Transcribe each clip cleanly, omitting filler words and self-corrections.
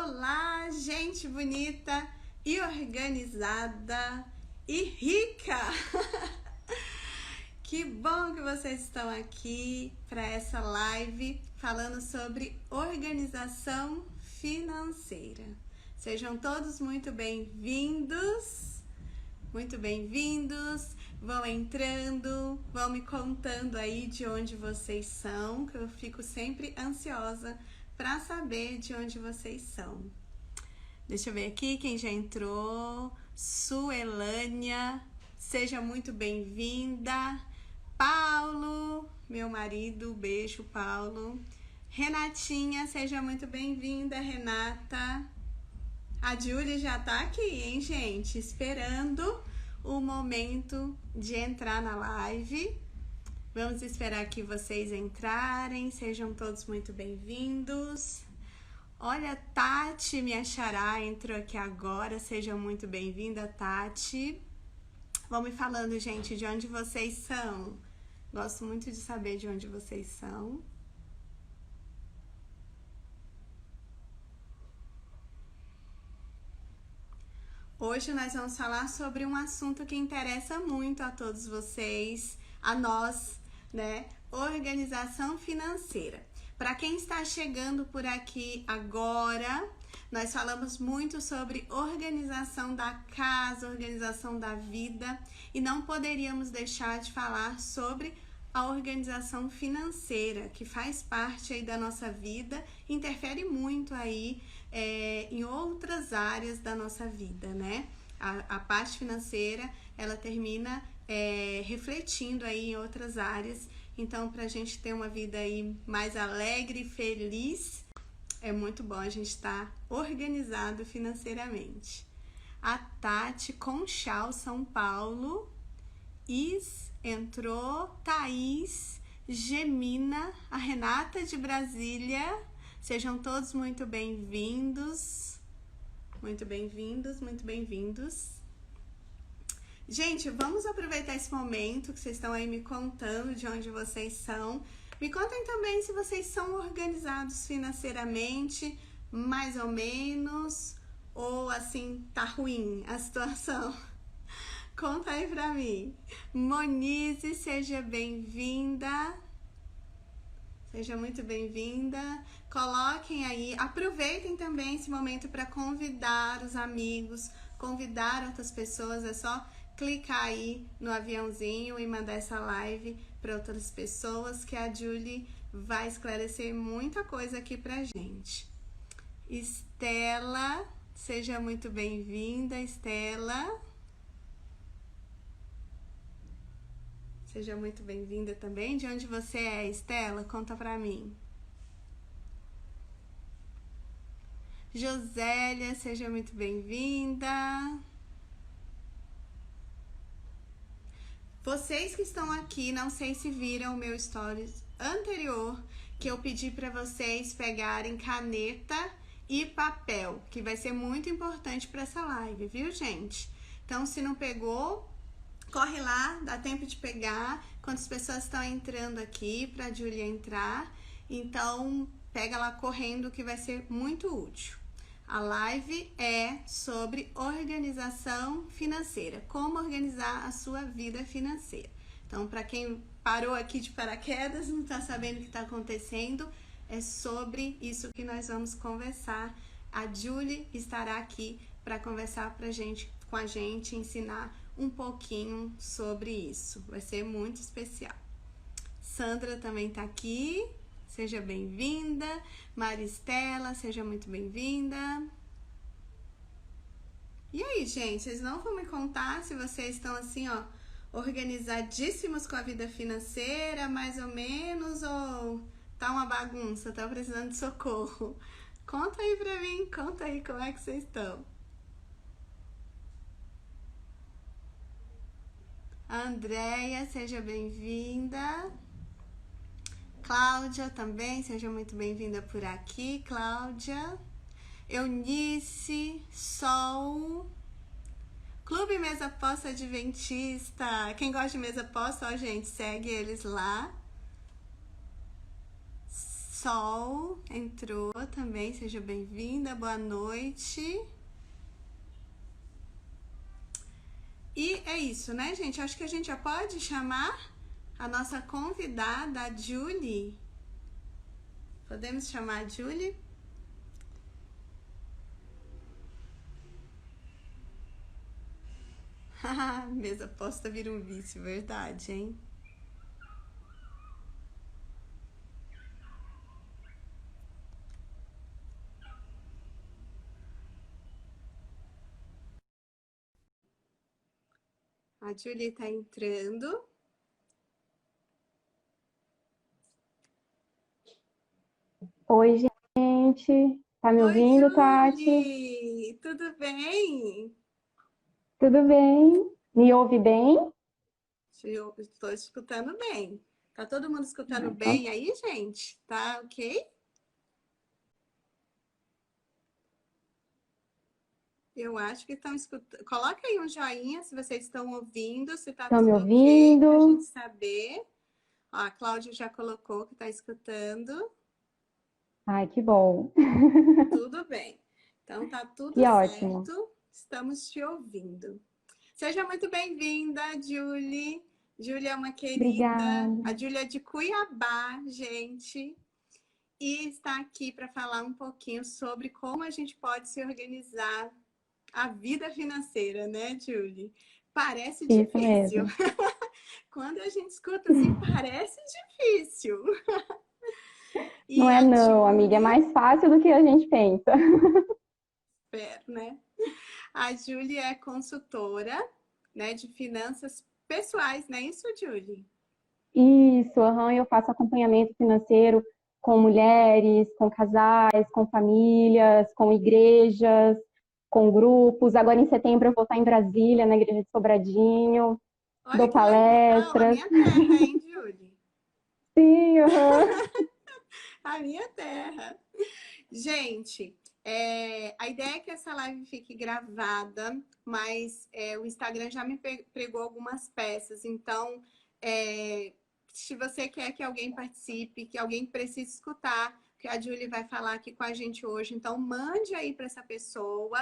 Olá, gente bonita e organizada e rica! Que bom que vocês estão aqui para essa live falando sobre organização financeira. Sejam todos muito bem-vindos, muito bem-vindos. Vão entrando, vão me contando aí de onde vocês são, que eu fico sempre ansiosa para saber de onde vocês são. Deixa eu ver aqui quem já entrou. Suelânia, seja muito bem-vinda. Paulo, meu marido, beijo, Paulo. Renatinha, seja muito bem-vinda, Renata. A Júlia já tá aqui, hein, gente? Esperando o momento de entrar na live. Vamos esperar que vocês entrarem, sejam todos muito bem-vindos. Olha, Tati, minha xará, entrou aqui agora, seja muito bem-vinda, Tati. Vão me falando, gente, de onde vocês são. Gosto muito de saber de onde vocês são. Hoje nós vamos falar sobre um assunto que interessa muito a todos vocês, a nós, né? Organização financeira. Para quem está chegando por aqui agora, nós falamos muito sobre organização da casa, organização da vida e não poderíamos deixar de falar sobre a organização financeira, que faz parte aí da nossa vida, interfere muito aí em outras áreas da nossa vida, né? A parte financeira, ela termina refletindo aí em outras áreas. Então, para a gente ter uma vida aí mais alegre e feliz, é muito bom a gente estar organizado financeiramente. A Tati Conchal, São Paulo. Entrou, Thaís, Gemina, a Renata de Brasília. Sejam todos muito bem-vindos. Muito bem-vindos, muito bem-vindos. Gente, vamos aproveitar esse momento que vocês estão aí me contando de onde vocês são. Me contem também se vocês são organizados financeiramente, mais ou menos, ou assim, tá ruim a situação. Conta aí pra mim. Monize, seja bem-vinda. Seja muito bem-vinda. Coloquem aí, aproveitem também esse momento para convidar os amigos, convidar outras pessoas. É só clicar aí no aviãozinho e mandar essa live para outras pessoas, que a Julie vai esclarecer muita coisa aqui pra gente. Estela, seja muito bem-vinda, Estela. Seja muito bem-vinda também. De onde você é, Estela? Conta pra mim. Josélia, seja muito bem-vinda. Vocês que estão aqui, não sei se viram o meu stories anterior, que eu pedi para vocês pegarem caneta e papel, que vai ser muito importante para essa live, viu, gente? Então, se não pegou, corre lá, dá tempo de pegar, quando as pessoas estão entrando aqui, para a Júlia entrar. Então, pega lá correndo, que vai ser muito útil. A live é sobre organização financeira, como organizar a sua vida financeira. Então, para quem parou aqui de paraquedas, não está sabendo o que está acontecendo, é sobre isso que nós vamos conversar. A Julie estará aqui para conversar com a gente, ensinar um pouquinho sobre isso. Vai ser muito especial. Sandra também está aqui. Seja bem-vinda. Maristela, seja muito bem-vinda. E aí, gente, vocês não vão me contar se vocês estão assim, ó, organizadíssimos com a vida financeira, mais ou menos, ou tá uma bagunça, tá precisando de socorro? Conta aí pra mim, conta aí como é que vocês estão. Andréia, seja bem-vinda. Cláudia também, seja muito bem-vinda por aqui, Cláudia. Eunice, Sol. Clube Mesa Posta Adventista. Quem gosta de mesa posta, ó, gente, segue eles lá. Sol entrou também, seja bem-vinda, boa noite. E é isso, né, gente? Acho que a gente já pode chamar a nossa convidada, a Julie. Podemos chamar a Julie? Mesa posta vira um vício, verdade, hein? A Julie tá entrando. Oi, gente. Tá me Oi, ouvindo, Tati? Julie! Tudo bem? Tudo bem? Me ouve bem? Eu estou escutando bem. Tá todo mundo escutando Então, bem aí, gente? Tá ok? Eu acho que estão escutando. Coloca aí um joinha se vocês estão ouvindo, se tá estão me tudo ok, para a gente ouvindo? saber. Ó, a Cláudia já colocou que está escutando. Ai, que bom. Tudo bem. Então tá tudo Que ótimo. certo. Estamos te ouvindo. Seja muito bem-vinda, Julie. Julie é uma querida. Obrigada. A Julie é de Cuiabá, gente. E está aqui para falar um pouquinho sobre como a gente pode se organizar a vida financeira, né, Julie? Parece Isso difícil. mesmo. Quando a gente escuta assim, parece difícil. Não E é a não, amiga. É Julie, mais fácil do que a gente pensa. né? A Julie é consultora, né, de finanças pessoais, não é isso, Julie? Isso, aham, eu faço acompanhamento financeiro com mulheres, com casais, com famílias, com igrejas, com grupos. Agora em setembro eu vou estar em Brasília, na igreja de Sobradinho. Olha Dou que legal, a palestras. minha terra, hein, Julie? Sim, aham. A minha terra. Gente, a ideia é que essa live fique gravada, mas o Instagram já me pregou algumas peças. Então, se você quer que alguém participe, que alguém precise escutar, que a Julie vai falar aqui com a gente hoje, então mande aí para essa pessoa,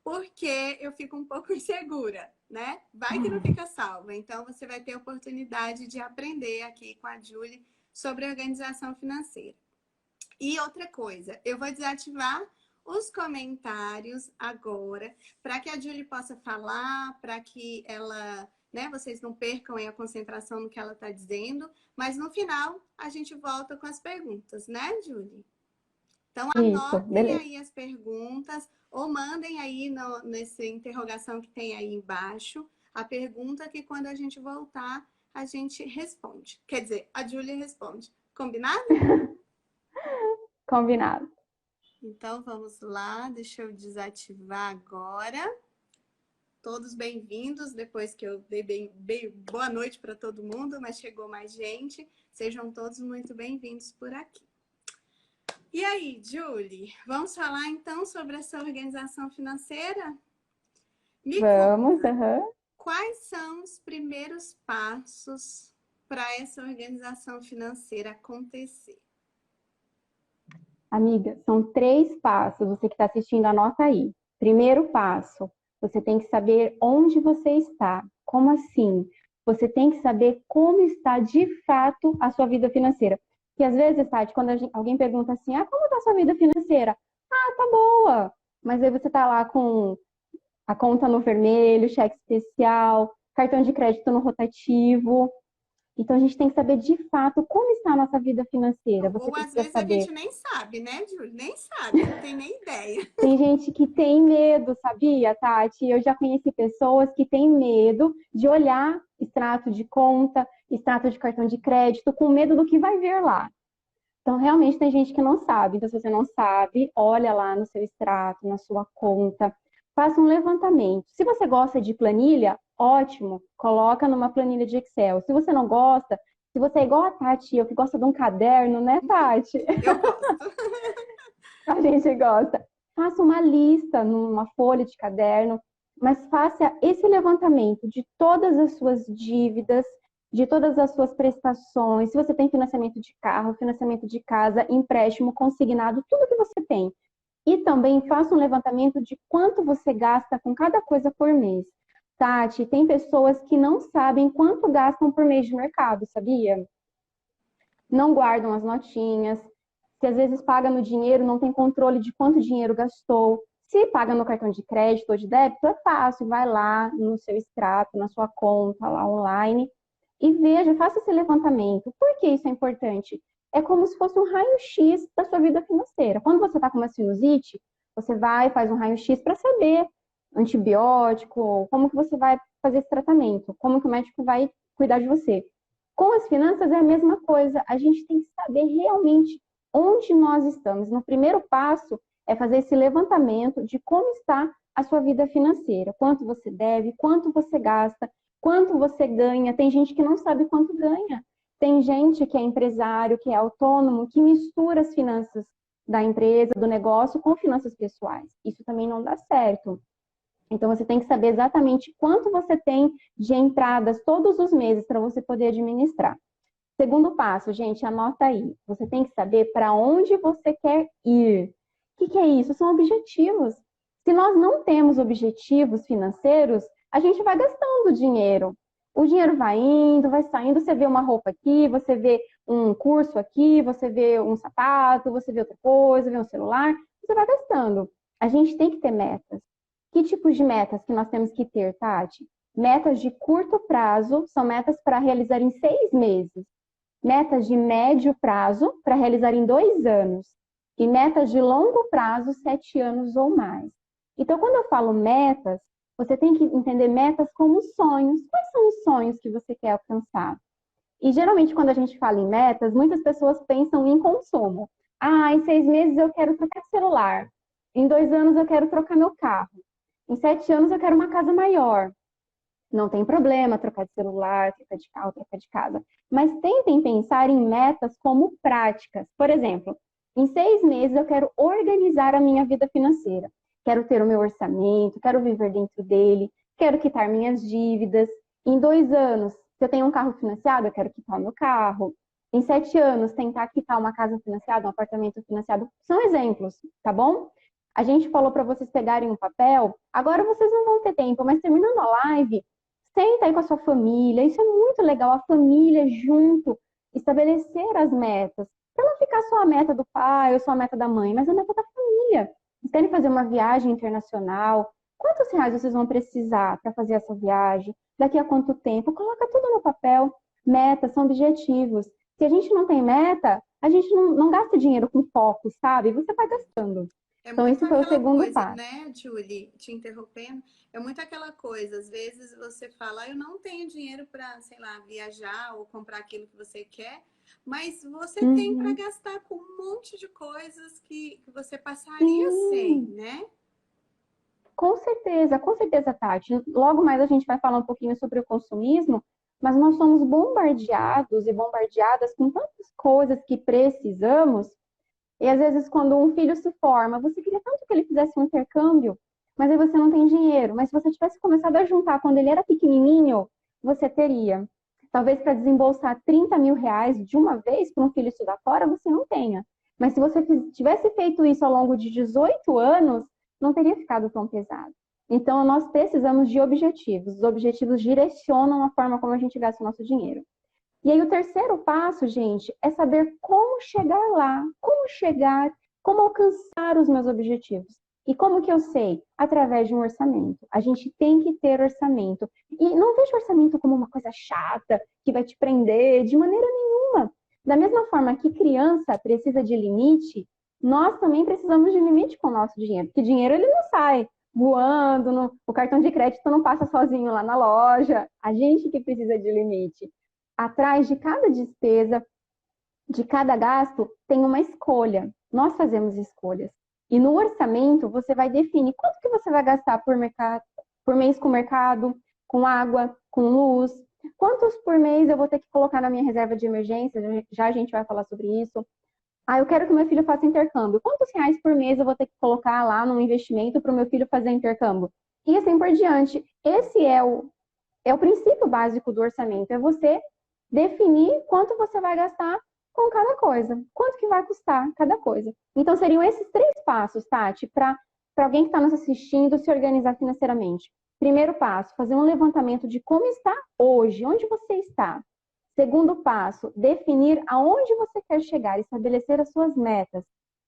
porque eu fico um pouco insegura, né? Vai que não fica salva. Então, você vai ter a oportunidade de aprender aqui com a Julie sobre organização financeira. E outra coisa, eu vou desativar os comentários agora, para que a Julie possa falar, para que ela, né, vocês não percam aí a concentração no que ela está dizendo, mas no final a gente volta com as perguntas, né, Julie? Então Isso, anotem beleza. aí as perguntas ou mandem aí nessa interrogação que tem aí embaixo a pergunta que quando a gente voltar a gente responde. Quer dizer, a Julie responde. Combinado? Combinado. Então vamos lá, deixa eu desativar agora. Todos bem-vindos, depois que eu dei boa noite para todo mundo, mas chegou mais gente. Sejam todos muito bem-vindos por aqui. E aí, Julie, vamos falar então sobre essa organização financeira? Me Vamos, conta, aham. quais são os primeiros passos para essa organização financeira acontecer? Amiga, são 3 passos. Você que está assistindo, anota aí. Primeiro passo, você tem que saber onde você está. Como assim? Você tem que saber como está de fato a sua vida financeira. Porque às vezes, Tati, quando alguém pergunta assim, como está a sua vida financeira? Ah, tá boa. Mas aí você tá lá com a conta no vermelho, cheque especial, cartão de crédito no rotativo. Então a gente tem que saber de fato como está a nossa vida financeira. Você Ou às precisa vezes a saber. gente nem sabe, né, Julie? Nem sabe, não tem nem ideia. Tem gente que tem medo, sabia, Tati? Eu já conheci pessoas que têm medo de olhar extrato de conta, extrato de cartão de crédito, com medo do que vai ver lá. Então, realmente tem gente que não sabe. Então, se você não sabe, olha lá no seu extrato, na sua conta, faça um levantamento. Se você gosta de planilha, ótimo, coloca numa planilha de Excel. Se você não gosta, se você é igual a Tati, eu que gosta de um caderno, né, Tati? Eu gosto. A gente gosta. Faça uma lista numa folha de caderno, mas faça esse levantamento de todas as suas dívidas, de todas as suas prestações, se você tem financiamento de carro, financiamento de casa, empréstimo, consignado, tudo que você tem. E também faça um levantamento de quanto você gasta com cada coisa por mês. Tati, tem pessoas que não sabem quanto gastam por mês de mercado, sabia? Não guardam as notinhas. Se às vezes paga no dinheiro, não tem controle de quanto dinheiro gastou. Se paga no cartão de crédito ou de débito, é fácil, vai lá no seu extrato, na sua conta lá online e veja, faça esse levantamento. Por que isso é importante? É como se fosse um raio-x da sua vida financeira. Quando você está com uma sinusite, você vai, faz um raio-x para saber antibiótico, como que você vai fazer esse tratamento, como que o médico vai cuidar de você. Com as finanças é a mesma coisa. A gente tem que saber realmente onde nós estamos. No primeiro passo é fazer esse levantamento de como está a sua vida financeira. Quanto você deve, quanto você gasta, quanto você ganha. Tem gente que não sabe quanto ganha. Tem gente que é empresário, que é autônomo, que mistura as finanças da empresa, do negócio, com finanças pessoais. Isso também não dá certo. Então, você tem que saber exatamente quanto você tem de entradas todos os meses para você poder administrar. Segundo passo, gente, anota aí. Você tem que saber para onde você quer ir. O que é isso? São objetivos. Se nós não temos objetivos financeiros, a gente vai gastando dinheiro. O dinheiro vai indo, vai saindo, você vê uma roupa aqui, você vê um curso aqui, você vê um sapato, você vê outra coisa, vê um celular, você vai gastando. A gente tem que ter metas. Que tipos de metas que nós temos que ter, Tati? Metas de curto prazo são metas para realizar em 6 meses. Metas de médio prazo para realizar em 2 anos. E metas de longo prazo, 7 anos ou mais. Então, quando eu falo metas, você tem que entender metas como sonhos. Quais são os sonhos que você quer alcançar? E geralmente, quando a gente fala em metas, muitas pessoas pensam em consumo. Ah, em 6 meses eu quero trocar de celular. Em 2 anos eu quero trocar meu carro. Em 7 anos eu quero uma casa maior. Não tem problema trocar de celular, trocar de carro, trocar de casa. Mas tentem pensar em metas como práticas. Por exemplo, em 6 meses eu quero organizar a minha vida financeira. Quero ter o meu orçamento, quero viver dentro dele, quero quitar minhas dívidas. Em 2 anos, se eu tenho um carro financiado, eu quero quitar o meu carro. Em 7 anos, tentar quitar uma casa financiada, um apartamento financiado. São exemplos, tá bom? A gente falou para vocês pegarem um papel. Agora vocês não vão ter tempo, mas terminando a live, senta aí com a sua família. Isso é muito legal, a família junto, estabelecer as metas. Para não ficar só a meta do pai ou só a meta da mãe, mas a meta da família. Vocês querem fazer uma viagem internacional? Quantos reais vocês vão precisar para fazer essa viagem? Daqui a quanto tempo? Coloca tudo no papel. Metas são objetivos. Se a gente não tem meta, a gente não gasta dinheiro com foco, sabe? Você vai gastando. É Então, muito esse foi o aquela segundo coisa, passo. né, Julie, te interrompendo, é muito aquela coisa, às vezes você fala, eu não tenho dinheiro para, sei lá, viajar ou comprar aquilo que você quer, mas você tem para Uhum. gastar com um monte de coisas que você passaria sem, Sim, né? com certeza, Tati. Logo mais a gente vai falar um pouquinho sobre o consumismo, mas nós somos bombardeados e bombardeadas com tantas coisas que precisamos. E às vezes, quando um filho se forma, você queria tanto que ele fizesse um intercâmbio, mas aí você não tem dinheiro. Mas se você tivesse começado a juntar quando ele era pequenininho, você teria. Talvez para desembolsar 30 mil reais de uma vez para um filho estudar fora, você não tenha. Mas se você tivesse feito isso ao longo de 18 anos, não teria ficado tão pesado. Então, nós precisamos de objetivos. Os objetivos direcionam a forma como a gente gasta o nosso dinheiro. E aí o terceiro passo, gente, é saber como chegar lá, como chegar, como alcançar os meus objetivos. E como que eu sei? Através de um orçamento. A gente tem que ter orçamento. E não veja o orçamento como uma coisa chata, que vai te prender, de maneira nenhuma. Da mesma forma que criança precisa de limite, nós também precisamos de limite com o nosso dinheiro. Porque dinheiro ele não sai voando, o cartão de crédito não passa sozinho lá na loja. A gente que precisa de limite. Atrás de cada despesa, de cada gasto, tem uma escolha. Nós fazemos escolhas. E no orçamento, você vai definir quanto que você vai gastar por mês com mercado, com água, com luz. Quantos por mês eu vou ter que colocar na minha reserva de emergência? Já a gente vai falar sobre isso. Ah, eu quero que meu filho faça intercâmbio. Quantos reais por mês eu vou ter que colocar lá num investimento para o meu filho fazer intercâmbio? E assim por diante. Esse é o princípio básico do orçamento. É você definir quanto você vai gastar com cada coisa, quanto que vai custar cada coisa. Então, seriam esses 3 passos, Tati, para alguém que está nos assistindo se organizar financeiramente. Primeiro passo, fazer um levantamento de como está hoje, onde você está. Segundo passo, definir aonde você quer chegar, estabelecer as suas metas.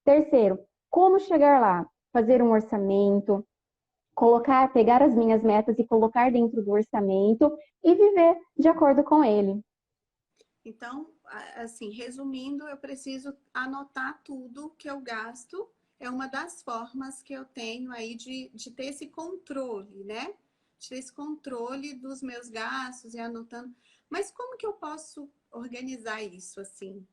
Terceiro, como chegar lá? Fazer um orçamento, pegar as minhas metas e colocar dentro do orçamento e viver de acordo com ele. Então, assim, resumindo, eu preciso anotar tudo que eu gasto. É uma das formas que eu tenho aí de ter esse controle, né? De ter esse controle dos meus gastos e anotando. Mas como que eu posso organizar isso, assim,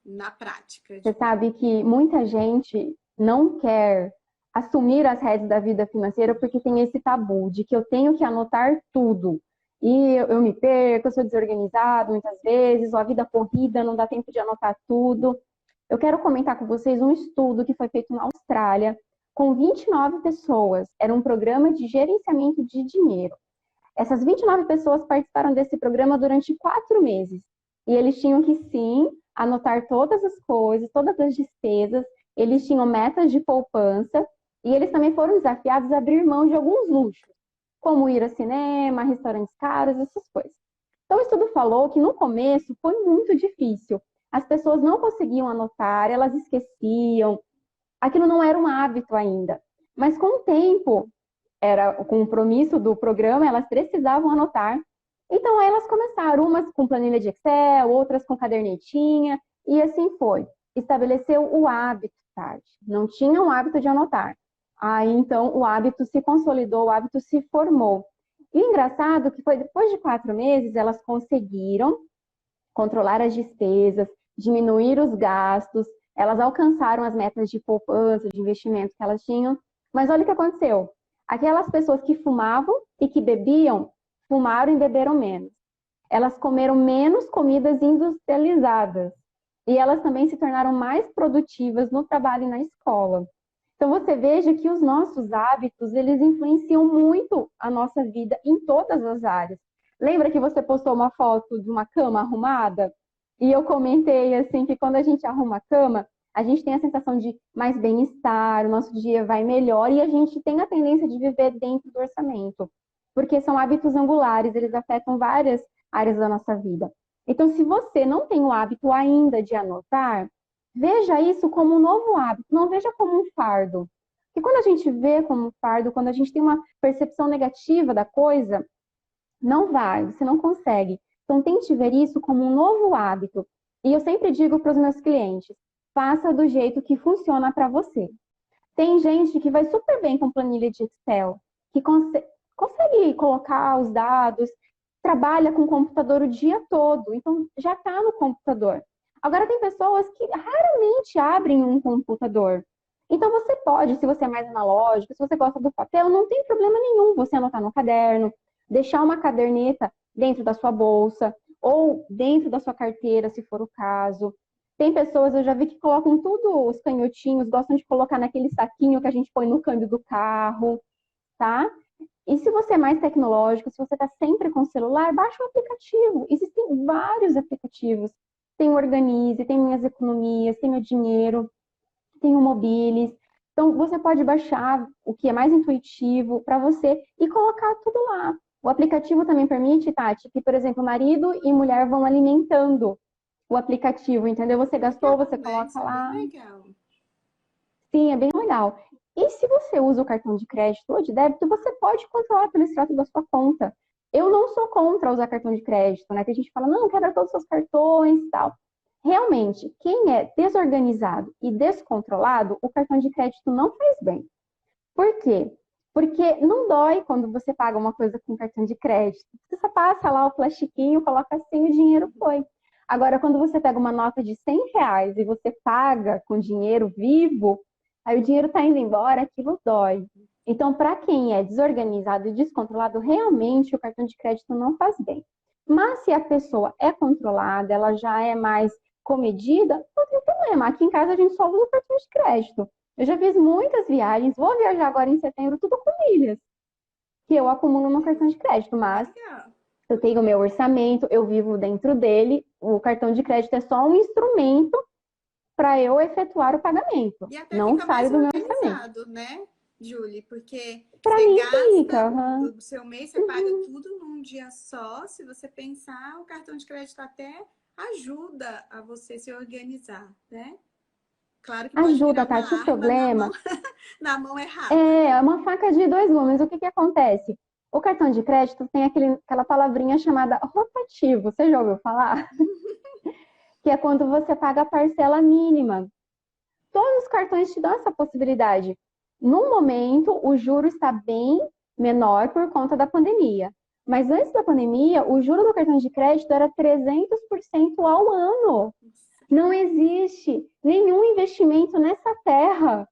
na prática? Você sabe que muita gente não quer assumir as rédeas da vida financeira porque tem esse tabu de que eu tenho que anotar tudo. E eu me perco, eu sou desorganizado muitas vezes, ou a vida corrida, não dá tempo de anotar tudo. Eu quero comentar com vocês um estudo que foi feito na Austrália com 29 pessoas. Era um programa de gerenciamento de dinheiro. Essas 29 pessoas participaram desse programa durante 4 meses. E eles tinham que, sim, anotar todas as coisas, todas as despesas. Eles tinham metas de poupança. E eles também foram desafiados a abrir mão de alguns luxos, como ir ao cinema, restaurantes caros, essas coisas. Então, o estudo falou que no começo foi muito difícil. As pessoas não conseguiam anotar, elas esqueciam. Aquilo não era um hábito ainda. Mas com o tempo, era o compromisso do programa, elas precisavam anotar. Então, aí elas começaram, umas com planilha de Excel, outras com cadernetinha, e assim foi. Estabeleceu o hábito, Tati. Não tinha o hábito de anotar. Aí, então, o hábito se consolidou, o hábito se formou. E o engraçado é que foi depois de 4 meses, elas conseguiram controlar as despesas, diminuir os gastos, elas alcançaram as metas de poupança, de investimento que elas tinham. Mas olha o que aconteceu. Aquelas pessoas que fumavam e que bebiam, fumaram e beberam menos. Elas comeram menos comidas industrializadas. E elas também se tornaram mais produtivas no trabalho e na escola. Então você veja que os nossos hábitos, eles influenciam muito a nossa vida em todas as áreas. Lembra que você postou uma foto de uma cama arrumada? E eu comentei assim que quando a gente arruma a cama, a gente tem a sensação de mais bem-estar, o nosso dia vai melhor e a gente tem a tendência de viver dentro do orçamento, porque são hábitos angulares, eles afetam várias áreas da nossa vida. Então, se você não tem o hábito ainda de anotar, veja isso como um novo hábito, não veja como um fardo. E quando a gente vê como um fardo, quando a gente tem uma percepção negativa da coisa, não vai, você não consegue. Então, tente ver isso como um novo hábito. E eu sempre digo para os meus clientes, faça do jeito que funciona para você. Tem gente que vai super bem com planilha de Excel, que consegue colocar os dados, trabalha com o computador o dia todo, então já está no computador. Agora tem pessoas que raramente abrem um computador. Então você pode, se você é mais analógico, se você gosta do papel, não tem problema nenhum você anotar no caderno, deixar uma caderneta dentro da sua bolsa ou dentro da sua carteira, se for o caso. Tem pessoas, eu já vi que colocam tudo, os canhotinhos, gostam de colocar naquele saquinho que a gente põe no câmbio do carro, tá? E se você é mais tecnológico, se você está sempre com o celular, baixa um aplicativo. Existem vários aplicativos. Tem o Organize, tem Minhas Economias, tem o Dinheiro, tem o Mobilis. Então, você pode baixar o que é mais intuitivo para você e colocar tudo lá. O aplicativo também permite, Tati, que, por exemplo, marido e mulher vão alimentando o aplicativo, entendeu? Você gastou, Legal, você né? coloca Isso é bem lá. legal. Sim, é bem legal. E se você usa o cartão de crédito ou de débito, você pode controlar pelo extrato da sua conta. Eu não sou contra usar cartão de crédito, né? Tem gente que fala, não, quebra todos os seus cartões e tal. Realmente, quem é desorganizado e descontrolado, o cartão de crédito não faz bem. Por quê? Porque não dói quando você paga uma coisa com cartão de crédito. Você só passa lá o plastiquinho, coloca assim e o dinheiro foi. Agora, quando você pega uma nota de R$ 100 e você paga com dinheiro vivo, aí o dinheiro está indo embora, aquilo dói. Então, para quem é desorganizado e descontrolado, realmente o cartão de crédito não faz bem. Mas se a pessoa é controlada, ela já é mais comedida, não tem problema. Aqui em casa a gente só usa o cartão de crédito. Eu já fiz muitas viagens, vou viajar agora em setembro, tudo com milhas, que eu acumulo no cartão de crédito, mas Legal. Eu tenho o meu orçamento, eu vivo dentro dele, o cartão de crédito é só um instrumento para eu efetuar o pagamento, E até não fica sai mais do meu orçamento. organizado, né, Julie? Porque Para você mim gasta fica, aham. o seu mês, você paga tudo num dia só. Se você pensar, o cartão de crédito até ajuda a você se organizar, né? Claro que pode Ajuda, virar uma Tati. O arma na mão, problema na mão errada, né? é uma faca de dois gumes. O que que acontece? O cartão de crédito tem aquela palavrinha chamada rotativo. Você já ouviu falar? Que é quando você paga a parcela mínima. Todos os cartões te dão essa possibilidade. No momento, o juro está bem menor por conta da pandemia. Mas antes da pandemia, o juro do cartão de crédito era 300% ao ano. Não existe nenhum investimento nessa terra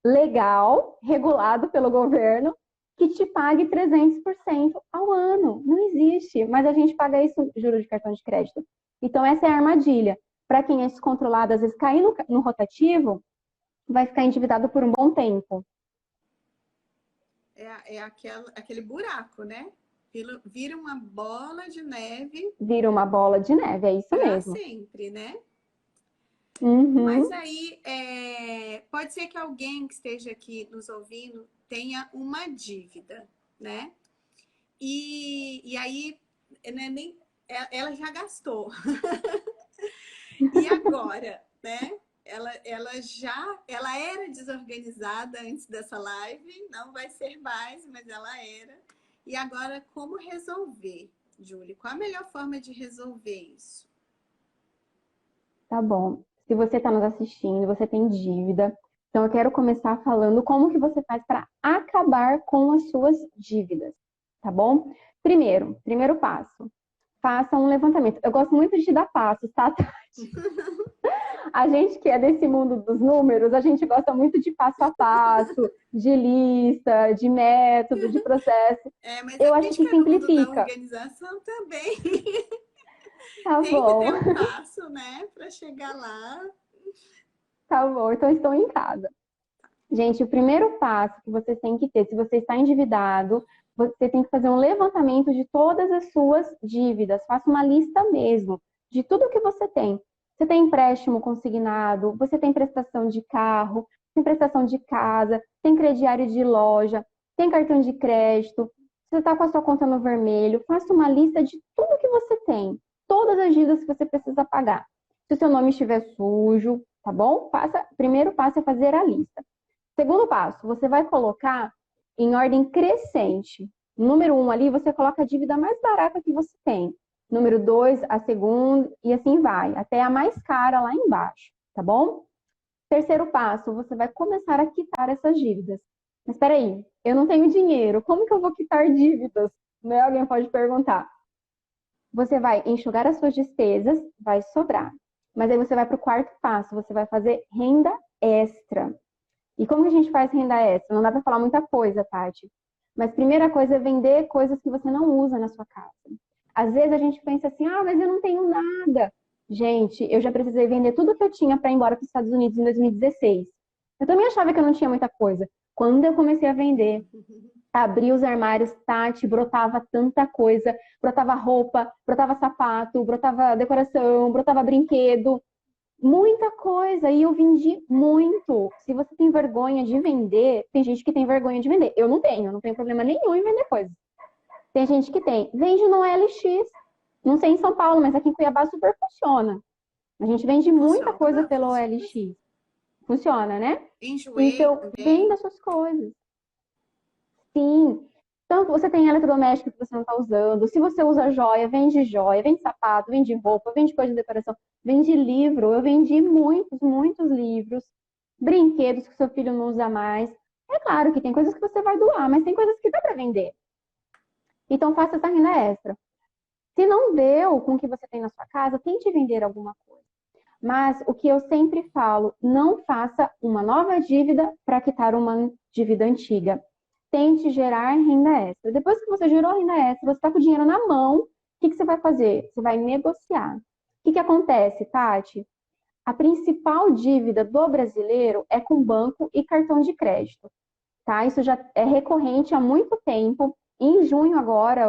legal, regulado pelo governo, que te pague 300% ao ano. Não existe. Mas a gente paga isso, juro de cartão de crédito. Então, essa é a armadilha. Para quem é descontrolado, às vezes cair no rotativo, vai ficar endividado por um bom tempo. É aquele buraco, né? Vira uma bola de neve Vira uma bola de neve, é isso para mesmo. sempre, né? Mas Uhum. aí pode ser que alguém que esteja aqui nos ouvindo tenha uma dívida, né? E aí né, ela já gastou. E agora, né? Ela era desorganizada antes dessa live, não vai ser mais, mas ela era. E agora, como resolver, Júlia? Qual a melhor forma de resolver isso? Tá bom. Se você está nos assistindo, você tem dívida. Então, eu quero começar falando como que você faz para acabar com as suas dívidas, tá bom? Primeiro passo, faça um levantamento. Eu gosto muito de dar passos, tá, Tati? A gente que é desse mundo dos números, a gente gosta muito de passo a passo, de lista, de método, de processo. Mas Eu a acho gente que que é do mundo da simplifica. organização também Tá tem que ter bom, um passo, né, para chegar lá. tá bom. Então, estou em casa. Gente, o primeiro passo que vocês têm que ter, se você está endividado, você tem que fazer um levantamento de todas as suas dívidas. Faça uma lista mesmo de tudo que você tem. Você tem empréstimo consignado, você tem prestação de carro, tem prestação de casa, tem crediário de loja, tem cartão de crédito, você está com a sua conta no vermelho. Faça uma lista de tudo que você tem, todas as dívidas que você precisa pagar. Se o seu nome estiver sujo, tá bom? Primeiro passo é fazer a lista. Segundo passo, você vai colocar em ordem crescente. Número 1 ali, você coloca a dívida mais barata que você tem. Número 2, a segunda, e assim vai, até a mais cara lá embaixo, tá bom? Terceiro passo, você vai começar a quitar essas dívidas. Mas espera aí, eu não tenho dinheiro, como que eu vou quitar dívidas? Né? Alguém pode perguntar. Você vai enxugar as suas despesas, vai sobrar. Mas aí você vai para o quarto passo, você vai fazer renda extra. E como que a gente faz renda extra? Não dá para falar muita coisa, Tati. Mas primeira coisa é vender coisas que você não usa na sua casa. Às vezes a gente pensa assim, mas eu não tenho nada. Gente, eu já precisei vender tudo que eu tinha para ir embora para os Estados Unidos em 2016. Eu também achava que eu não tinha muita coisa. Quando eu comecei a vender, abri os armários, Tati, brotava tanta coisa. Brotava roupa, brotava sapato, brotava decoração, brotava brinquedo. Muita coisa, e eu vendi muito. Se você tem vergonha de vender, tem gente que tem vergonha de vender. Eu não tenho problema nenhum em vender coisas. Tem gente que tem. Vende no LX. Não sei em São Paulo, mas aqui em Cuiabá super funciona. A gente vende muita coisa Funciona, pelo funciona. OLX. Funciona, né? Enjoei Então, também. venda suas coisas. Sim. Então, você tem eletrodoméstico que você não está usando. Se você usa joia, vende sapato, vende roupa, vende coisa de decoração, vende livro. Eu vendi muitos, muitos livros, brinquedos que seu filho não usa mais. É claro que tem coisas que você vai doar, mas tem coisas que dá para vender. Então, faça essa renda extra. Se não deu com o que você tem na sua casa, tente vender alguma coisa. Mas o que eu sempre falo, não faça uma nova dívida para quitar uma dívida antiga. Tente gerar renda extra. Depois que você gerou renda extra, você está com o dinheiro na mão, o que você vai fazer? Você vai negociar. O que acontece, Tati? A principal dívida do brasileiro é com banco e cartão de crédito. Tá? Isso já é recorrente há muito tempo. Em junho agora,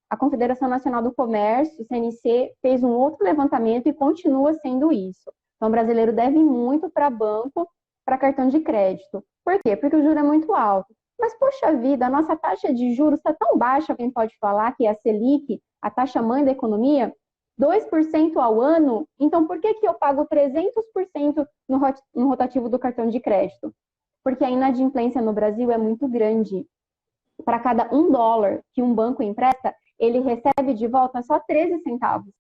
a Confederação Nacional do Comércio, o CNC, fez um outro levantamento e continua sendo isso. Então, o brasileiro deve muito para banco, para cartão de crédito. Por quê? Porque o juro é muito alto. Mas, poxa vida, a nossa taxa de juros está tão baixa, alguém pode falar, que é a Selic, a taxa mãe da economia, 2% ao ano, então por que eu pago 300% no rotativo do cartão de crédito? Porque a inadimplência no Brasil é muito grande. Para cada $1 que um banco empresta, ele recebe de volta só 13 centavos.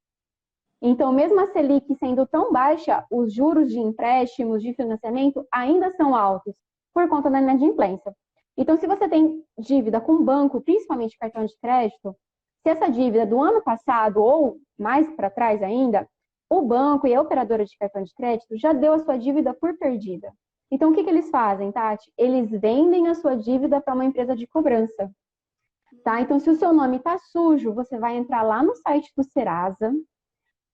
Então, mesmo a Selic sendo tão baixa, os juros de empréstimos, de financiamento, ainda são altos, por conta da inadimplência. Então, se você tem dívida com banco, principalmente cartão de crédito, se essa dívida do ano passado ou mais para trás ainda, o banco e a operadora de cartão de crédito já deu a sua dívida por perdida. Então, o que eles fazem, Tati? Eles vendem a sua dívida para uma empresa de cobrança. Tá? Então, se o seu nome está sujo, você vai entrar lá no site do Serasa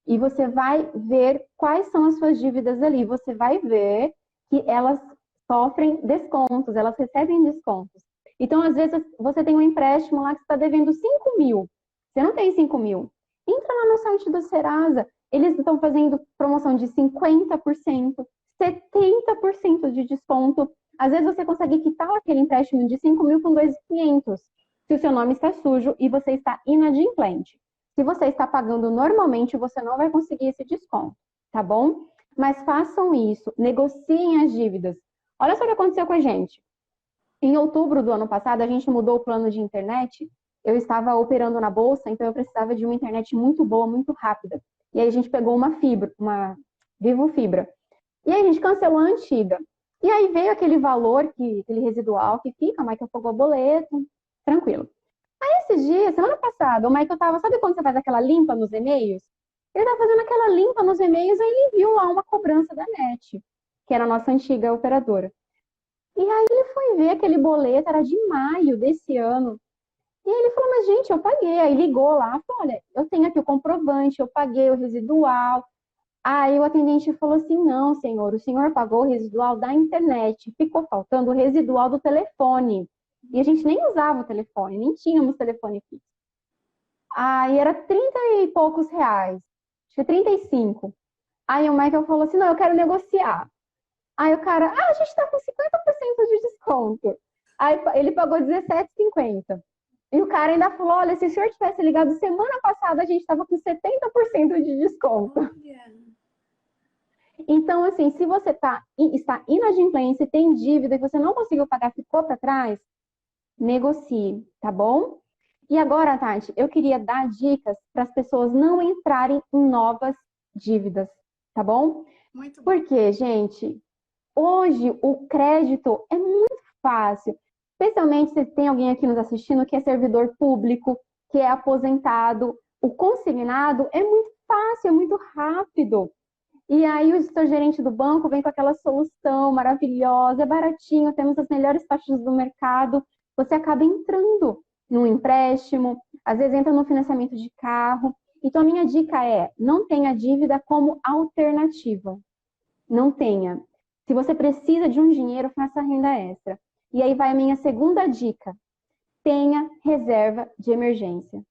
e você vai ver quais são as suas dívidas ali. Você vai ver que elas sofrem descontos, elas recebem descontos. Então, às vezes, você tem um empréstimo lá que você está devendo 5 mil. Você não tem 5 mil. Entra lá no site do Serasa. Eles estão fazendo promoção de 50%, 70% de desconto. Às vezes, você consegue quitar aquele empréstimo de 5 mil com 2.500, se o seu nome está sujo e você está inadimplente. Se você está pagando normalmente, você não vai conseguir esse desconto, tá bom? Mas façam isso, negociem as dívidas. Olha só o que aconteceu com a gente. Em outubro do ano passado, a gente mudou o plano de internet. Eu estava operando na bolsa, então eu precisava de uma internet muito boa, muito rápida. E aí a gente pegou uma fibra, uma Vivo Fibra. E aí a gente cancelou a antiga. E aí veio aquele valor, aquele residual que fica, o Michael pagou o boleto, tranquilo. Aí esses dias, semana passada, o Michael tava, sabe quando você faz aquela limpa nos e-mails? Ele tava fazendo aquela limpa nos e-mails, aí ele viu lá uma cobrança da NET, que era a nossa antiga operadora. E aí ele foi ver aquele boleto, era de maio desse ano. E aí ele falou, mas gente, eu paguei. Aí ligou lá, falou, olha, eu tenho aqui o comprovante, eu paguei o residual. Aí o atendente falou assim, não, senhor, o senhor pagou o residual da internet, ficou faltando o residual do telefone. E a gente nem usava o telefone, nem tínhamos telefone fixo. Aí era 30 e poucos reais, acho que 35. Aí o Michael falou assim, não, eu quero negociar. Aí o cara, a gente tá com 50% de desconto. Aí ele pagou R$17,50. E o cara ainda falou, olha, se o senhor tivesse ligado semana passada, a gente tava com 70% de desconto. Então, assim, se você está inadimplente, tem dívida e você não conseguiu pagar, ficou para trás, negocie, tá bom? E agora, Tati, eu queria dar dicas para as pessoas não entrarem em novas dívidas, tá bom? Muito bom. Porque, gente, hoje o crédito é muito fácil. Especialmente se tem alguém aqui nos assistindo que é servidor público, que é aposentado. O consignado é muito fácil, é muito rápido. E aí o seu gerente do banco vem com aquela solução maravilhosa, é baratinho, temos as melhores taxas do mercado. Você acaba entrando num empréstimo, às vezes entra no financiamento de carro. Então a minha dica é, não tenha dívida como alternativa. Não tenha. Se você precisa de um dinheiro, faça renda extra. E aí vai a minha segunda dica. Tenha reserva de emergência.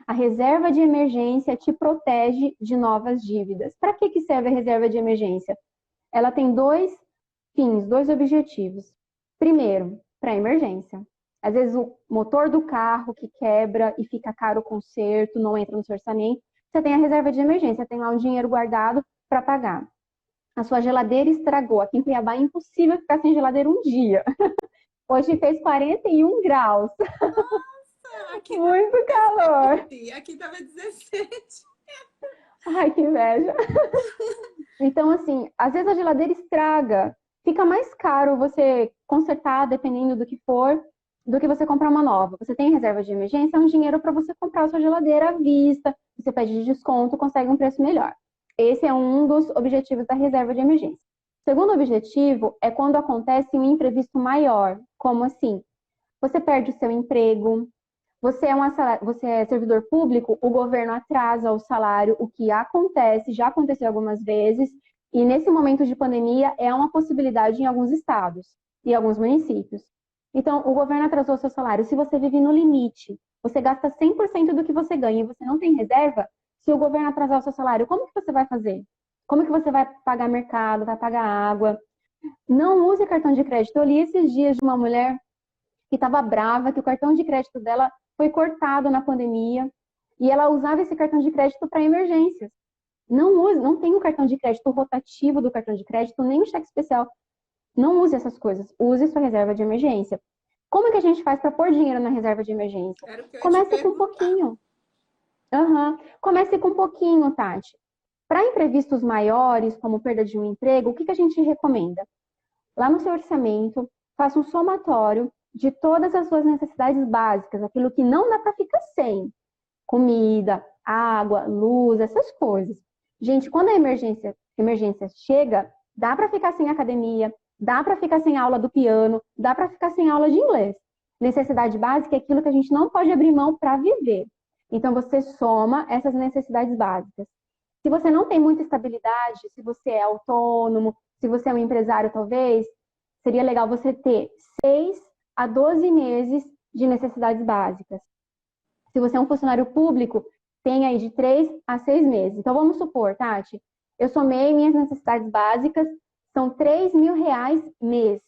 A reserva de emergência te protege de novas dívidas. Para que serve a reserva de emergência? Ela tem dois fins, dois objetivos. Primeiro, para emergência. Às vezes o motor do carro que quebra e fica caro o conserto, não entra no seu orçamento. Você tem a reserva de emergência, tem lá um dinheiro guardado para pagar. A sua geladeira estragou. Aqui em Cuiabá é impossível ficar sem geladeira um dia. Hoje fez 41 graus. Nossa, aqui muito calor. Aqui tava 17. Ai, que inveja. Então, assim, às vezes a geladeira estraga. Fica mais caro você consertar, dependendo do que for, do que você comprar uma nova. Você tem reserva de emergência, é um dinheiro para você comprar a sua geladeira à vista. Você pede de desconto, consegue um preço melhor. Esse é um dos objetivos da reserva de emergência. O segundo objetivo é quando acontece um imprevisto maior, como assim? Você perde o seu emprego, você é servidor público, o governo atrasa o salário, o que acontece, já aconteceu algumas vezes, e nesse momento de pandemia é uma possibilidade em alguns estados e alguns municípios. Então, o governo atrasou o seu salário. Se você vive no limite, você gasta 100% do que você ganha e você não tem reserva, se o governo atrasar o seu salário, como que você vai fazer? Como que você vai pagar mercado, vai pagar água? Não use cartão de crédito. Eu li esses dias de uma mulher que estava brava, que o cartão de crédito dela foi cortado na pandemia e ela usava esse cartão de crédito para emergências. Não use, não tem o cartão de crédito rotativo do cartão de crédito, nem o cheque especial. Não use essas coisas. Use sua reserva de emergência. Como é que a gente faz para pôr dinheiro na reserva de emergência? Era o que eu ia te Comece com perguntar. pouquinho. Uhum. Comece com pouquinho, Tati. Para imprevistos maiores, como perda de um emprego, o que a gente recomenda? Lá no seu orçamento, faça um somatório de todas as suas necessidades básicas, aquilo que não dá para ficar sem. Comida, água, luz, essas coisas. Gente, quando a emergência chega, dá para ficar sem academia, dá para ficar sem aula do piano, dá para ficar sem aula de inglês. Necessidade básica é aquilo que a gente não pode abrir mão para viver. Então, você soma essas necessidades básicas. Se você não tem muita estabilidade, se você é autônomo, se você é um empresário, talvez, seria legal você ter 6 a 12 meses de necessidades básicas. Se você é um funcionário público, tem aí de 3 a 6 meses. Então, vamos supor, Tati, eu somei minhas necessidades básicas, são R$ 3.000 mês.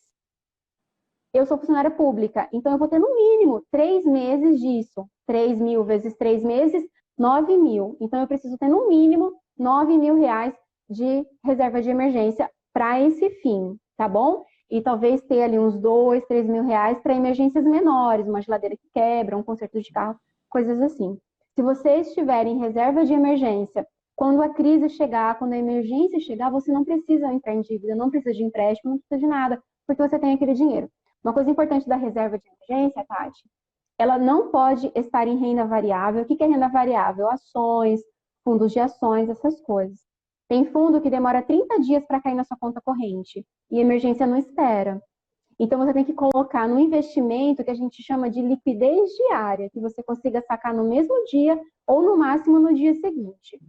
Eu sou funcionária pública, então eu vou ter no mínimo 3 meses disso. 3.000 vezes 3 meses, 9.000. Então, eu preciso ter no mínimo R$ 9.000 de reserva de emergência para esse fim, tá bom? E talvez ter ali uns 2, 3 mil reais para emergências menores, uma geladeira que quebra, um conserto de carro, coisas assim. Se vocês tiverem reserva de emergência, quando a crise chegar, quando a emergência chegar, você não precisa entrar em dívida, não precisa de empréstimo, não precisa de nada, porque você tem aquele dinheiro. Uma coisa importante da reserva de emergência, Tati, ela não pode estar em renda variável. O que é renda variável? Ações, fundos de ações, essas coisas. Tem fundo que demora 30 dias para cair na sua conta corrente e emergência não espera. Então, você tem que colocar no investimento que a gente chama de liquidez diária, que você consiga sacar no mesmo dia ou no máximo no dia seguinte.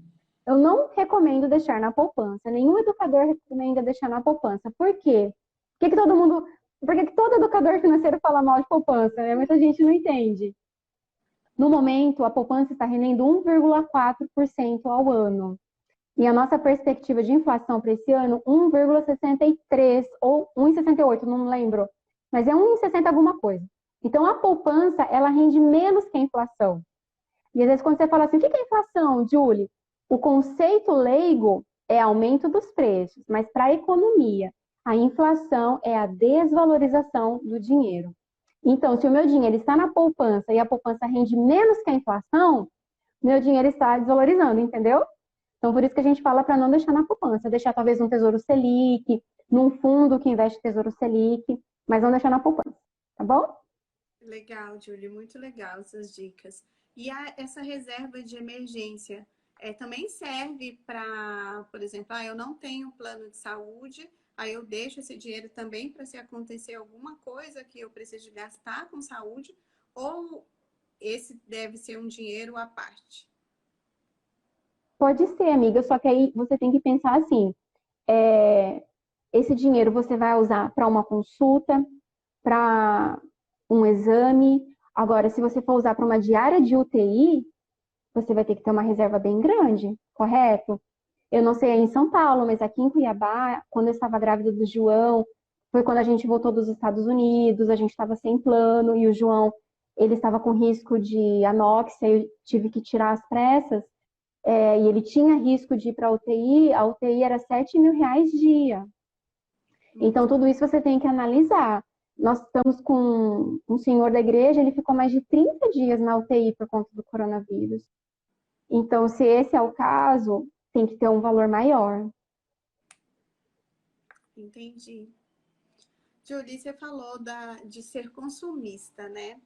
Eu não recomendo deixar na poupança. Nenhum educador recomenda deixar na poupança. Por quê? Por que todo educador financeiro fala mal de poupança, né? Muita gente não entende. No momento, a poupança está rendendo 1,4% ao ano. E a nossa perspectiva de inflação para esse ano, 1,63 ou 1,68, não lembro. Mas é 1,60 alguma coisa. Então, a poupança, ela rende menos que a inflação. E às vezes quando você fala assim, o que é inflação, Julie? O conceito leigo é aumento dos preços, mas para a economia, a inflação é a desvalorização do dinheiro. Então, se o meu dinheiro está na poupança e a poupança rende menos que a inflação, meu dinheiro está desvalorizando, entendeu? Então, por isso que a gente fala para não deixar na poupança, deixar talvez um Tesouro Selic, num fundo que investe Tesouro Selic, mas não deixar na poupança, tá bom? Legal, Julie, muito legal essas dicas. E essa reserva de emergência também serve para, por exemplo, eu não tenho plano de saúde, aí eu deixo esse dinheiro também para se acontecer alguma coisa que eu preciso gastar com saúde, ou esse deve ser um dinheiro à parte? Pode ser, amiga, só que aí você tem que pensar assim, esse dinheiro você vai usar para uma consulta, para um exame. Agora, se você for usar para uma diária de UTI, você vai ter que ter uma reserva bem grande, correto? Eu não sei aí em São Paulo, mas aqui em Cuiabá, quando eu estava grávida do João, foi quando a gente voltou dos Estados Unidos, a gente estava sem plano e o João, ele estava com risco de anóxia, eu tive que tirar as pressas, e ele tinha risco de ir para a UTI era R$ 7.000 dia. Então, tudo isso você tem que analisar. Nós estamos com um senhor da igreja, ele ficou mais de 30 dias na UTI por conta do coronavírus. Então, se esse é o caso, tem que ter um valor maior. Entendi. Julie, você falou de ser consumista, né?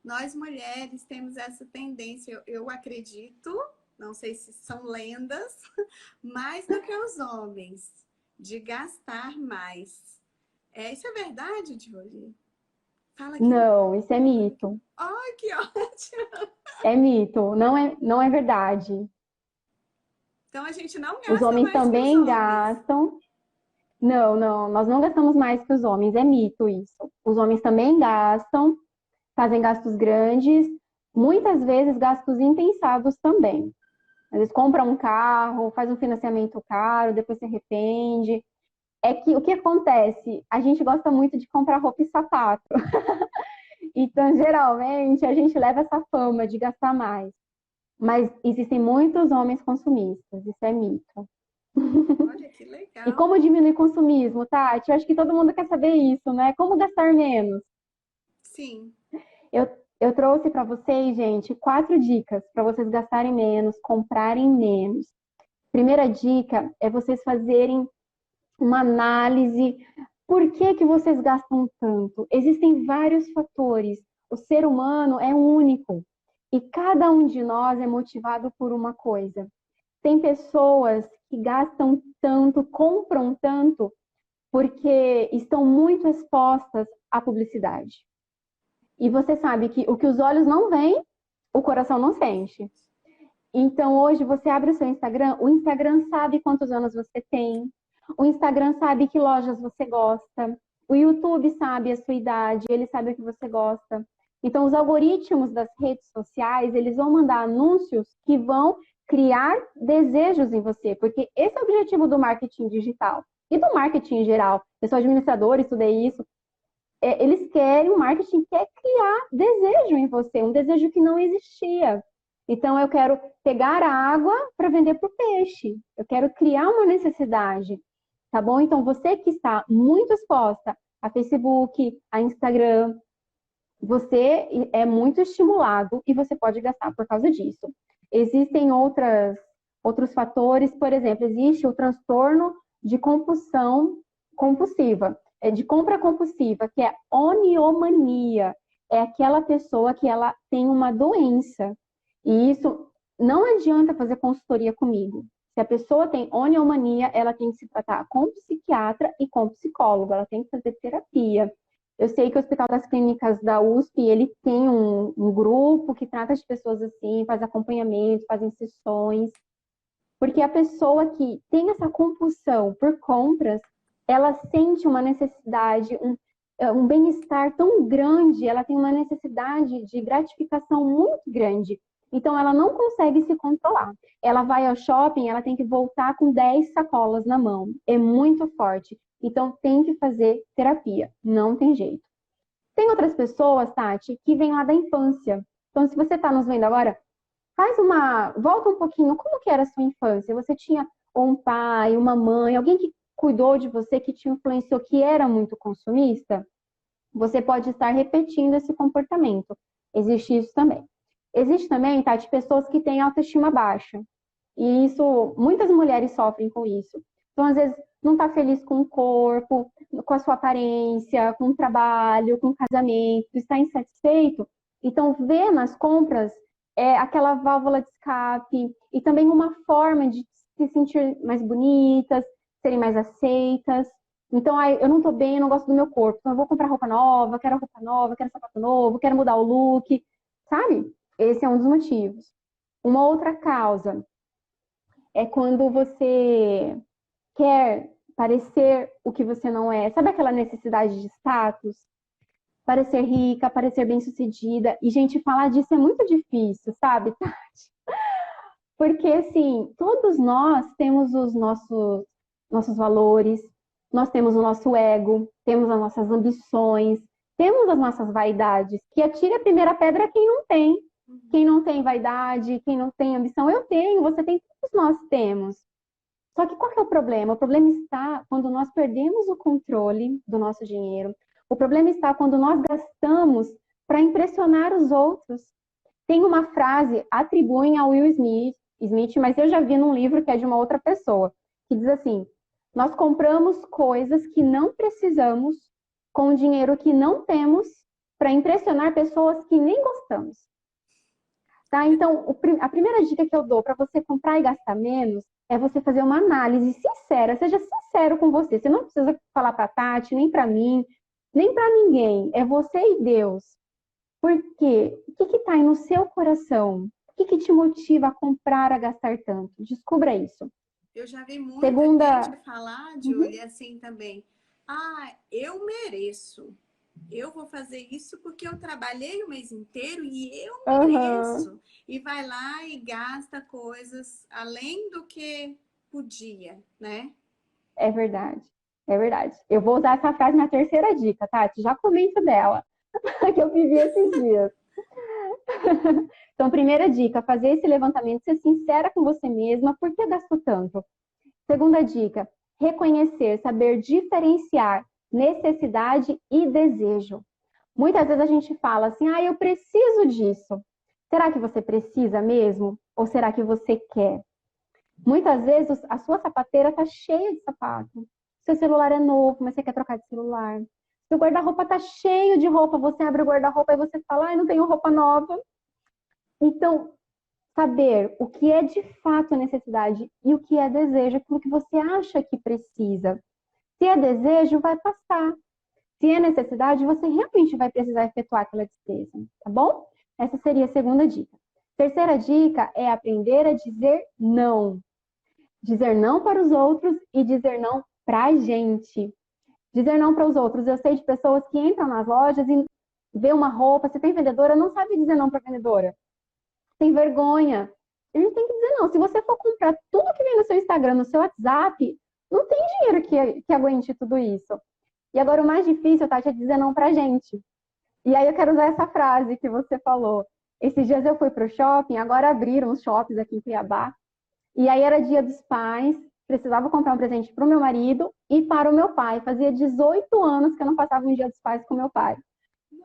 Nós mulheres temos essa tendência, eu acredito, não sei se são lendas, mais do que os homens, de gastar mais. Isso é verdade, Julie? Fala que não. Não, isso é mito. Ai, que ótimo! É mito, não é verdade. Então a gente não Os gasta homens mais que os também homens. gastam. Não, nós não gastamos mais que os homens, é mito isso. Os homens também gastam, fazem gastos grandes, Muitas vezes gastos impensados também. Às vezes compra um carro, faz um financiamento caro, depois se arrepende. É que o que acontece? A gente gosta muito de comprar roupa e sapato. Então, geralmente, a gente leva essa fama de gastar mais. Mas existem muitos homens consumistas, isso é mito. Olha que E legal. como diminuir o consumismo, Tati? Eu acho que todo mundo quer saber isso, né? Como gastar menos? Sim. Eu, eu trouxe para vocês, gente, 4 dicas para vocês gastarem menos, comprarem menos. Primeira dica é vocês fazerem uma análise. Por que que vocês gastam tanto? Existem vários fatores. O ser humano é único e cada um de nós é motivado por uma coisa. Tem pessoas que gastam tanto, compram tanto, porque estão muito expostas à publicidade. E você sabe que o que os olhos não veem, o coração não sente. Então, hoje, você abre o seu Instagram, o Instagram sabe quantos anos você tem, o Instagram sabe que lojas você gosta, o YouTube sabe a sua idade, ele sabe o que você gosta. Então, os algoritmos das redes sociais, eles vão mandar anúncios que vão criar desejos em você, porque esse é o objetivo do marketing digital e do marketing em geral. Eu sou administradora, estudei isso. Eles querem, o marketing quer criar desejo em você, um desejo que não existia. Então, eu quero pegar a água para vender para o peixe. Eu quero criar uma necessidade, tá bom? Então, você que está muito exposta a Facebook, a Instagram, você é muito estimulado e você pode gastar por causa disso. Existem outros fatores, por exemplo, existe o transtorno de compulsão compulsiva, de compra compulsiva, que é oniomania. É aquela pessoa que ela tem uma doença. E isso não adianta fazer consultoria comigo. Se a pessoa tem oniomania, ela tem que se tratar com psiquiatra e com psicólogo, ela tem que fazer terapia. Eu sei que o Hospital das Clínicas da USP, ele tem um grupo que trata de pessoas assim, faz acompanhamento, faz sessões, porque a pessoa que tem essa compulsão por compras, ela sente uma necessidade, um bem-estar tão grande, ela tem uma necessidade de gratificação muito grande. Então, ela não consegue se controlar. Ela vai ao shopping, ela tem que voltar com 10 sacolas na mão. É muito forte. Então, tem que fazer terapia. Não tem jeito. Tem outras pessoas, Tati, que vêm lá da infância. Então, se você está nos vendo agora, volta um pouquinho, como que era a sua infância? Você tinha um pai, uma mãe, alguém que cuidou de você, que te influenciou, que era muito consumista? Você pode estar repetindo esse comportamento. Existe isso também. Existe também, Tati, pessoas que têm autoestima baixa. E isso, muitas mulheres sofrem com isso. Então, às vezes, não está feliz com o corpo, com a sua aparência, com o trabalho, com o casamento, está insatisfeito. Então, vê nas compras aquela válvula de escape e também uma forma de se sentir mais bonitas, serem mais aceitas. Então, eu não estou bem, eu não gosto do meu corpo, então eu vou comprar roupa nova, quero sapato novo, quero mudar o look, sabe? Esse é um dos motivos. Uma outra causa é quando você quer parecer o que você não é. Sabe aquela necessidade de status? Parecer rica, parecer bem-sucedida. E, gente, falar disso é muito difícil, sabe, Tati? Porque, assim, todos nós temos os nossos valores, nós temos o nosso ego, temos as nossas ambições, temos as nossas vaidades. Que atire a primeira pedra quem não tem. Quem não tem vaidade, quem não tem ambição, eu tenho, você tem, todos nós temos. Só que qual que é o problema? O problema está quando nós perdemos o controle do nosso dinheiro. O problema está quando nós gastamos para impressionar os outros. Tem uma frase, atribuem a Will Smith, mas eu já vi num livro que é de uma outra pessoa, que diz assim: nós compramos coisas que não precisamos com o dinheiro que não temos para impressionar pessoas que nem gostamos. Tá? Então, a primeira dica que eu dou para você comprar e gastar menos é você fazer uma análise sincera. Seja sincero com você. Você não precisa falar para a Tati, nem para mim, nem para ninguém. É você e Deus. Por quê? O que está aí no seu coração? O que te motiva a comprar, a gastar tanto? Descubra isso. Eu já vi muita gente Segunda. falar, Uhum. Julie, assim também. Ah, eu mereço. eu vou fazer isso porque eu trabalhei o mês inteiro e eu Aham. mereço. E vai lá e gasta coisas além do que podia, né? É verdade. É verdade. Eu vou usar essa frase na terceira dica, Tati. Já comento dela, que eu vivi esses dias. Então, primeira dica, fazer esse levantamento, ser sincera com você mesma, por que gastou tanto? Segunda dica, reconhecer, saber diferenciar necessidade e desejo. Muitas vezes a gente fala assim, eu preciso disso. Será que você precisa mesmo? Ou será que você quer? Muitas vezes a sua sapateira está cheia de sapato. Seu celular é novo, mas você quer trocar de celular. Seu guarda-roupa está cheio de roupa, você abre o guarda-roupa e você fala, não tenho roupa nova. Então, saber o que é de fato necessidade e o que é desejo, aquilo que você acha que precisa. Se é desejo, vai passar. Se é necessidade, você realmente vai precisar efetuar aquela despesa, tá bom? Essa seria a segunda dica. Terceira dica é aprender a dizer não. Dizer não para os outros e dizer não para a gente. Dizer não para os outros. Eu sei de pessoas que entram nas lojas e vê uma roupa, se tem vendedora, não sabe dizer não para a vendedora. Tem vergonha. A gente tem que dizer não. Se você for comprar tudo que vem no seu Instagram, no seu WhatsApp, não tem dinheiro que aguente tudo isso. E agora o mais difícil, Tati, é dizer não pra gente. E aí eu quero usar essa frase que você falou. Esses dias eu fui pro shopping, agora abriram os shoppings aqui em Cuiabá. E aí era dia dos pais, precisava comprar um presente para o meu marido e para o meu pai. Fazia 18 anos que eu não passava um dia dos pais com meu pai.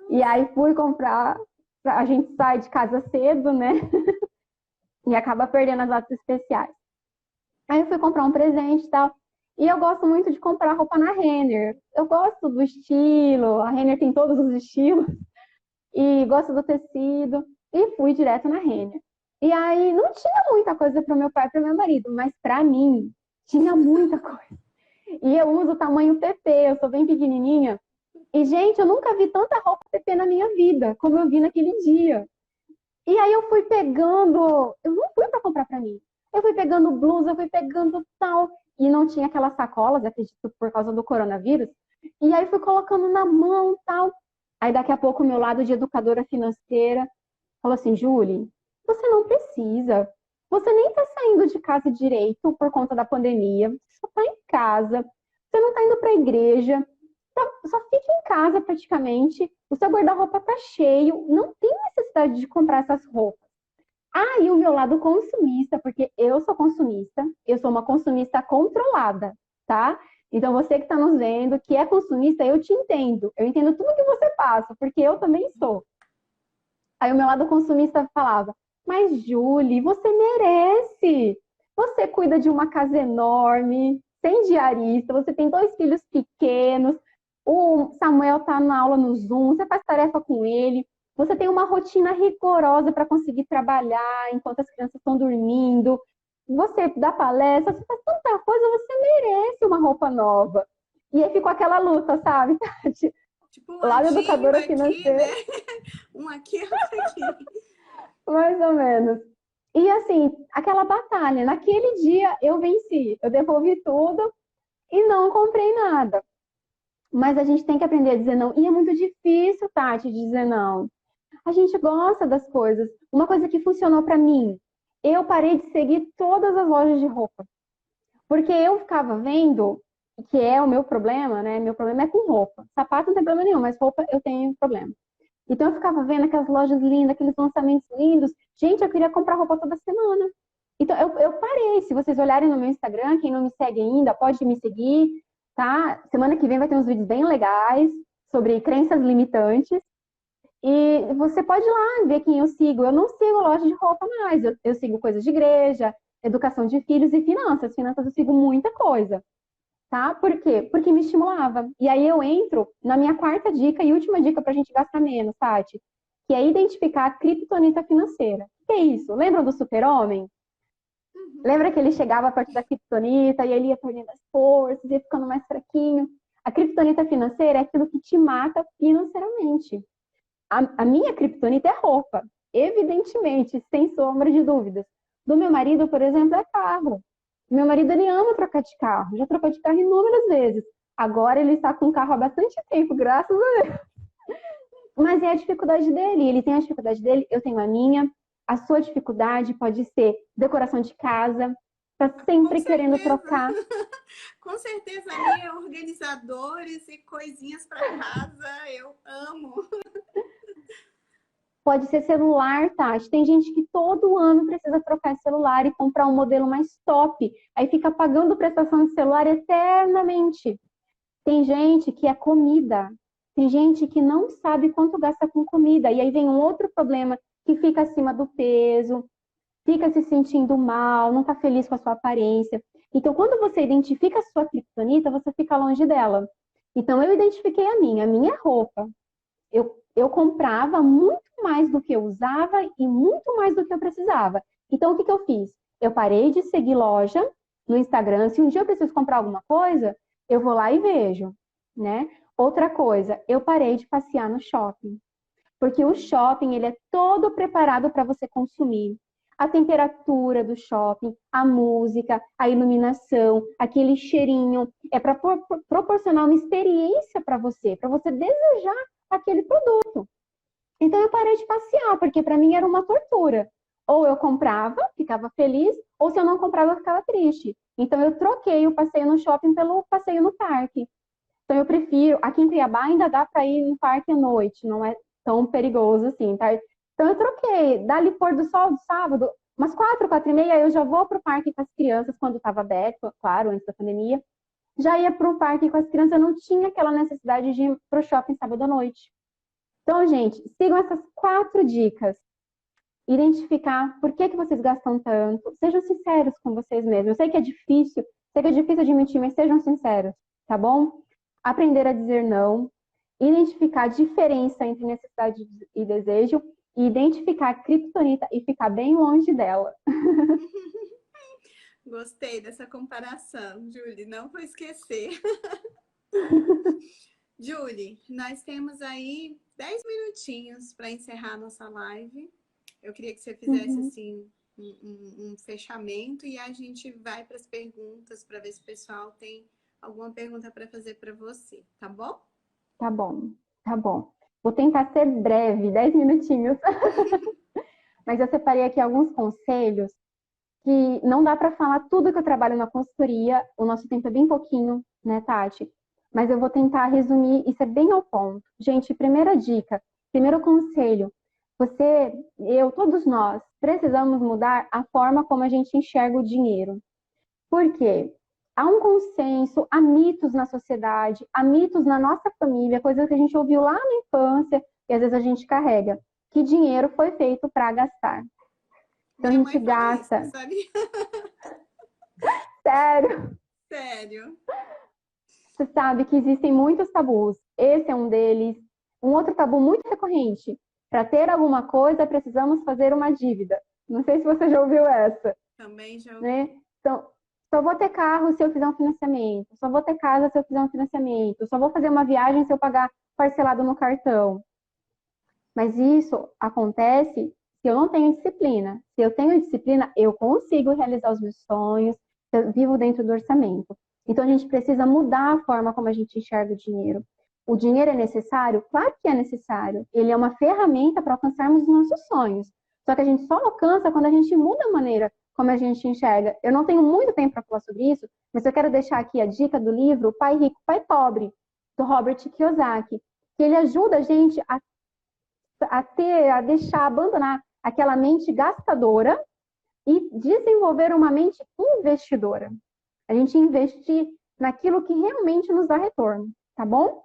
E aí fui comprar, a gente sai de casa cedo, né? E acaba perdendo as datas especiais. Aí eu fui comprar um presente e tal. E eu gosto muito de comprar roupa na Renner. Eu gosto do estilo, a Renner tem todos os estilos. E gosto do tecido. E fui direto na Renner. E aí não tinha muita coisa para o meu pai e para o meu marido, mas para mim tinha muita coisa. E eu uso o tamanho PP, eu sou bem pequenininha. E, gente, eu nunca vi tanta roupa PP na minha vida, como eu vi naquele dia. E aí eu fui pegando, eu não fui para comprar para mim. Eu fui pegando blusa, eu fui pegando tal, e não tinha aquelas sacolas, acredito, por causa do coronavírus. E aí fui colocando na mão, tal. Aí daqui a pouco o meu lado de educadora financeira falou assim, Julie, você não precisa. Você nem está saindo de casa direito por conta da pandemia. Você só está em casa. Você não está indo para a igreja. Só fica em casa praticamente. O seu guarda-roupa está cheio. Não tem necessidade de comprar essas roupas. E o meu lado consumista, porque eu sou consumista. Eu sou uma consumista controlada, tá? Então, você que está nos vendo, que é consumista, eu te entendo. Eu entendo tudo que você passa, porque eu também sou. Aí o meu lado consumista falava, mas Julie, você merece. Você cuida de uma casa enorme, tem diarista, você tem 2 filhos pequenos, o Samuel tá na aula no Zoom, você faz tarefa com ele, você tem uma rotina rigorosa para conseguir trabalhar enquanto as crianças estão dormindo, você dá palestra, você faz tanta coisa, você merece uma roupa nova. E aí ficou aquela luta, sabe, Tati? Tipo um Lá da ladinho educadora aqui, né? financeira. Um aqui, outro aqui. Mais ou menos. E assim, aquela batalha, naquele dia eu venci, eu devolvi tudo e não comprei nada. Mas a gente tem que aprender a dizer não. E é muito difícil, Tati, dizer não. A gente gosta das coisas. Uma coisa que funcionou para mim, eu parei de seguir todas as lojas de roupa. Porque eu ficava vendo, que é o meu problema, né? Meu problema é com roupa. Sapato não tem problema nenhum, mas roupa eu tenho problema. Então eu ficava vendo aquelas lojas lindas, aqueles lançamentos lindos. Gente, eu queria comprar roupa toda semana. Então eu parei. Se vocês olharem no meu Instagram, quem não me segue ainda, pode me seguir, tá? Semana que vem vai ter uns vídeos bem legais sobre crenças limitantes. E você pode ir lá ver quem eu sigo. Eu não sigo loja de roupa mais. Eu sigo coisas de igreja, educação de filhos e finanças. Finanças eu sigo muita coisa. Tá? Por quê? Porque me estimulava. E aí eu entro na minha quarta dica e última dica para a gente gastar menos, Tati, que é identificar a criptonita financeira. O que é isso? Lembra do super-homem? Lembra que ele chegava a partir da criptonita e ele ia perdendo as forças, ia ficando mais fraquinho? A criptonita financeira é aquilo que te mata financeiramente. A minha criptonita é roupa, evidentemente, sem sombra de dúvidas. Do meu marido, por exemplo, é carro. Meu marido, ele ama trocar de carro, já trocou de carro inúmeras vezes. Agora ele está com o carro há bastante tempo, graças a Deus. Mas é a dificuldade dele. Ele tem a dificuldade dele, eu tenho a minha. A sua dificuldade pode ser decoração de casa, tá Com sempre querendo certeza. trocar. Com certeza, a minha é organizadores e coisinhas para casa. Eu amo. Pode ser celular, Tati. Tem gente que todo ano precisa trocar esse celular e comprar um modelo mais top. Aí fica pagando prestação de celular eternamente. Tem gente que é comida. Tem gente que não sabe quanto gasta com comida. E aí vem um outro problema que fica acima do peso, fica se sentindo mal, não está feliz com a sua aparência. Então, quando você identifica a sua criptonita, você fica longe dela. Então, eu identifiquei a minha roupa. Eu comprava muito mais do que eu usava e muito mais do que eu precisava. Então, o que eu fiz? Eu parei de seguir loja no Instagram. Se um dia eu preciso comprar alguma coisa, eu vou lá e vejo, né? Outra coisa, eu parei de passear no shopping. Porque o shopping, ele é todo preparado para você consumir. A temperatura do shopping, a música, a iluminação, aquele cheirinho, é para proporcionar uma experiência para você desejar aquele produto. Então eu parei de passear, porque para mim era uma tortura. Ou eu comprava, ficava feliz, ou se eu não comprava, eu ficava triste. Então eu troquei o passeio no shopping pelo passeio no parque. Então eu prefiro, aqui em Cuiabá ainda dá para ir no parque à noite, não é tão perigoso assim, tá? Então eu troquei, dali pôr do sol do sábado, umas 4, 4h30, eu já vou pro parque com as crianças quando estava aberto, claro, antes da pandemia. Já ia pro parque com as crianças, eu não tinha aquela necessidade de ir pro shopping sábado à noite. Então, gente, sigam essas 4 dicas. Identificar por que vocês gastam tanto. Sejam sinceros com vocês mesmos. Eu sei que é difícil admitir, mas sejam sinceros, tá bom? Aprender a dizer não. Identificar a diferença entre necessidade e desejo. E identificar a criptonita e ficar bem longe dela. Gostei dessa comparação, Julie. Não vou esquecer. Julie, nós temos aí 10 minutinhos para encerrar nossa live. Eu queria que você fizesse Uhum. assim um fechamento e a gente vai para as perguntas para ver se o pessoal tem alguma pergunta para fazer para você, tá bom? Tá bom, tá bom. Vou tentar ser breve, 10 minutinhos. Mas eu separei aqui alguns conselhos que não dá para falar tudo que eu trabalho na consultoria, o nosso tempo é bem pouquinho, né, Tati? Mas eu vou tentar resumir e ser bem ao ponto. Gente, primeira dica, primeiro conselho, você, eu, todos nós, precisamos mudar a forma como a gente enxerga o dinheiro. Por quê? Há um consenso, há mitos na sociedade, há mitos na nossa família, coisas que a gente ouviu lá na infância e às vezes a gente carrega, que dinheiro foi feito para gastar. Então a Minha gente mãe fala isso, gasta. sabia? Sério, Sério. você sabe que existem muitos tabus. Esse é um deles. Um outro tabu muito recorrente. Para ter alguma coisa, precisamos fazer uma dívida. Não sei se você já ouviu essa, Também já ouvi. né? Então, só vou ter carro se eu fizer um financiamento. Só vou ter casa se eu fizer um financiamento. Só vou fazer uma viagem se eu pagar parcelado no cartão. Mas isso acontece se eu não tenho disciplina. Se eu tenho disciplina, eu consigo realizar os meus sonhos, eu vivo dentro do orçamento. Então a gente precisa mudar a forma como a gente enxerga o dinheiro. O dinheiro é necessário? Claro que é necessário. Ele é uma ferramenta para alcançarmos os nossos sonhos. Só que a gente só alcança quando a gente muda a maneira como a gente enxerga. Eu não tenho muito tempo para falar sobre isso, mas eu quero deixar aqui a dica do livro Pai Rico, Pai Pobre, do Robert Kiyosaki, que ele ajuda a gente a deixar, abandonar aquela mente gastadora e desenvolver uma mente investidora. A gente investir naquilo que realmente nos dá retorno, tá bom?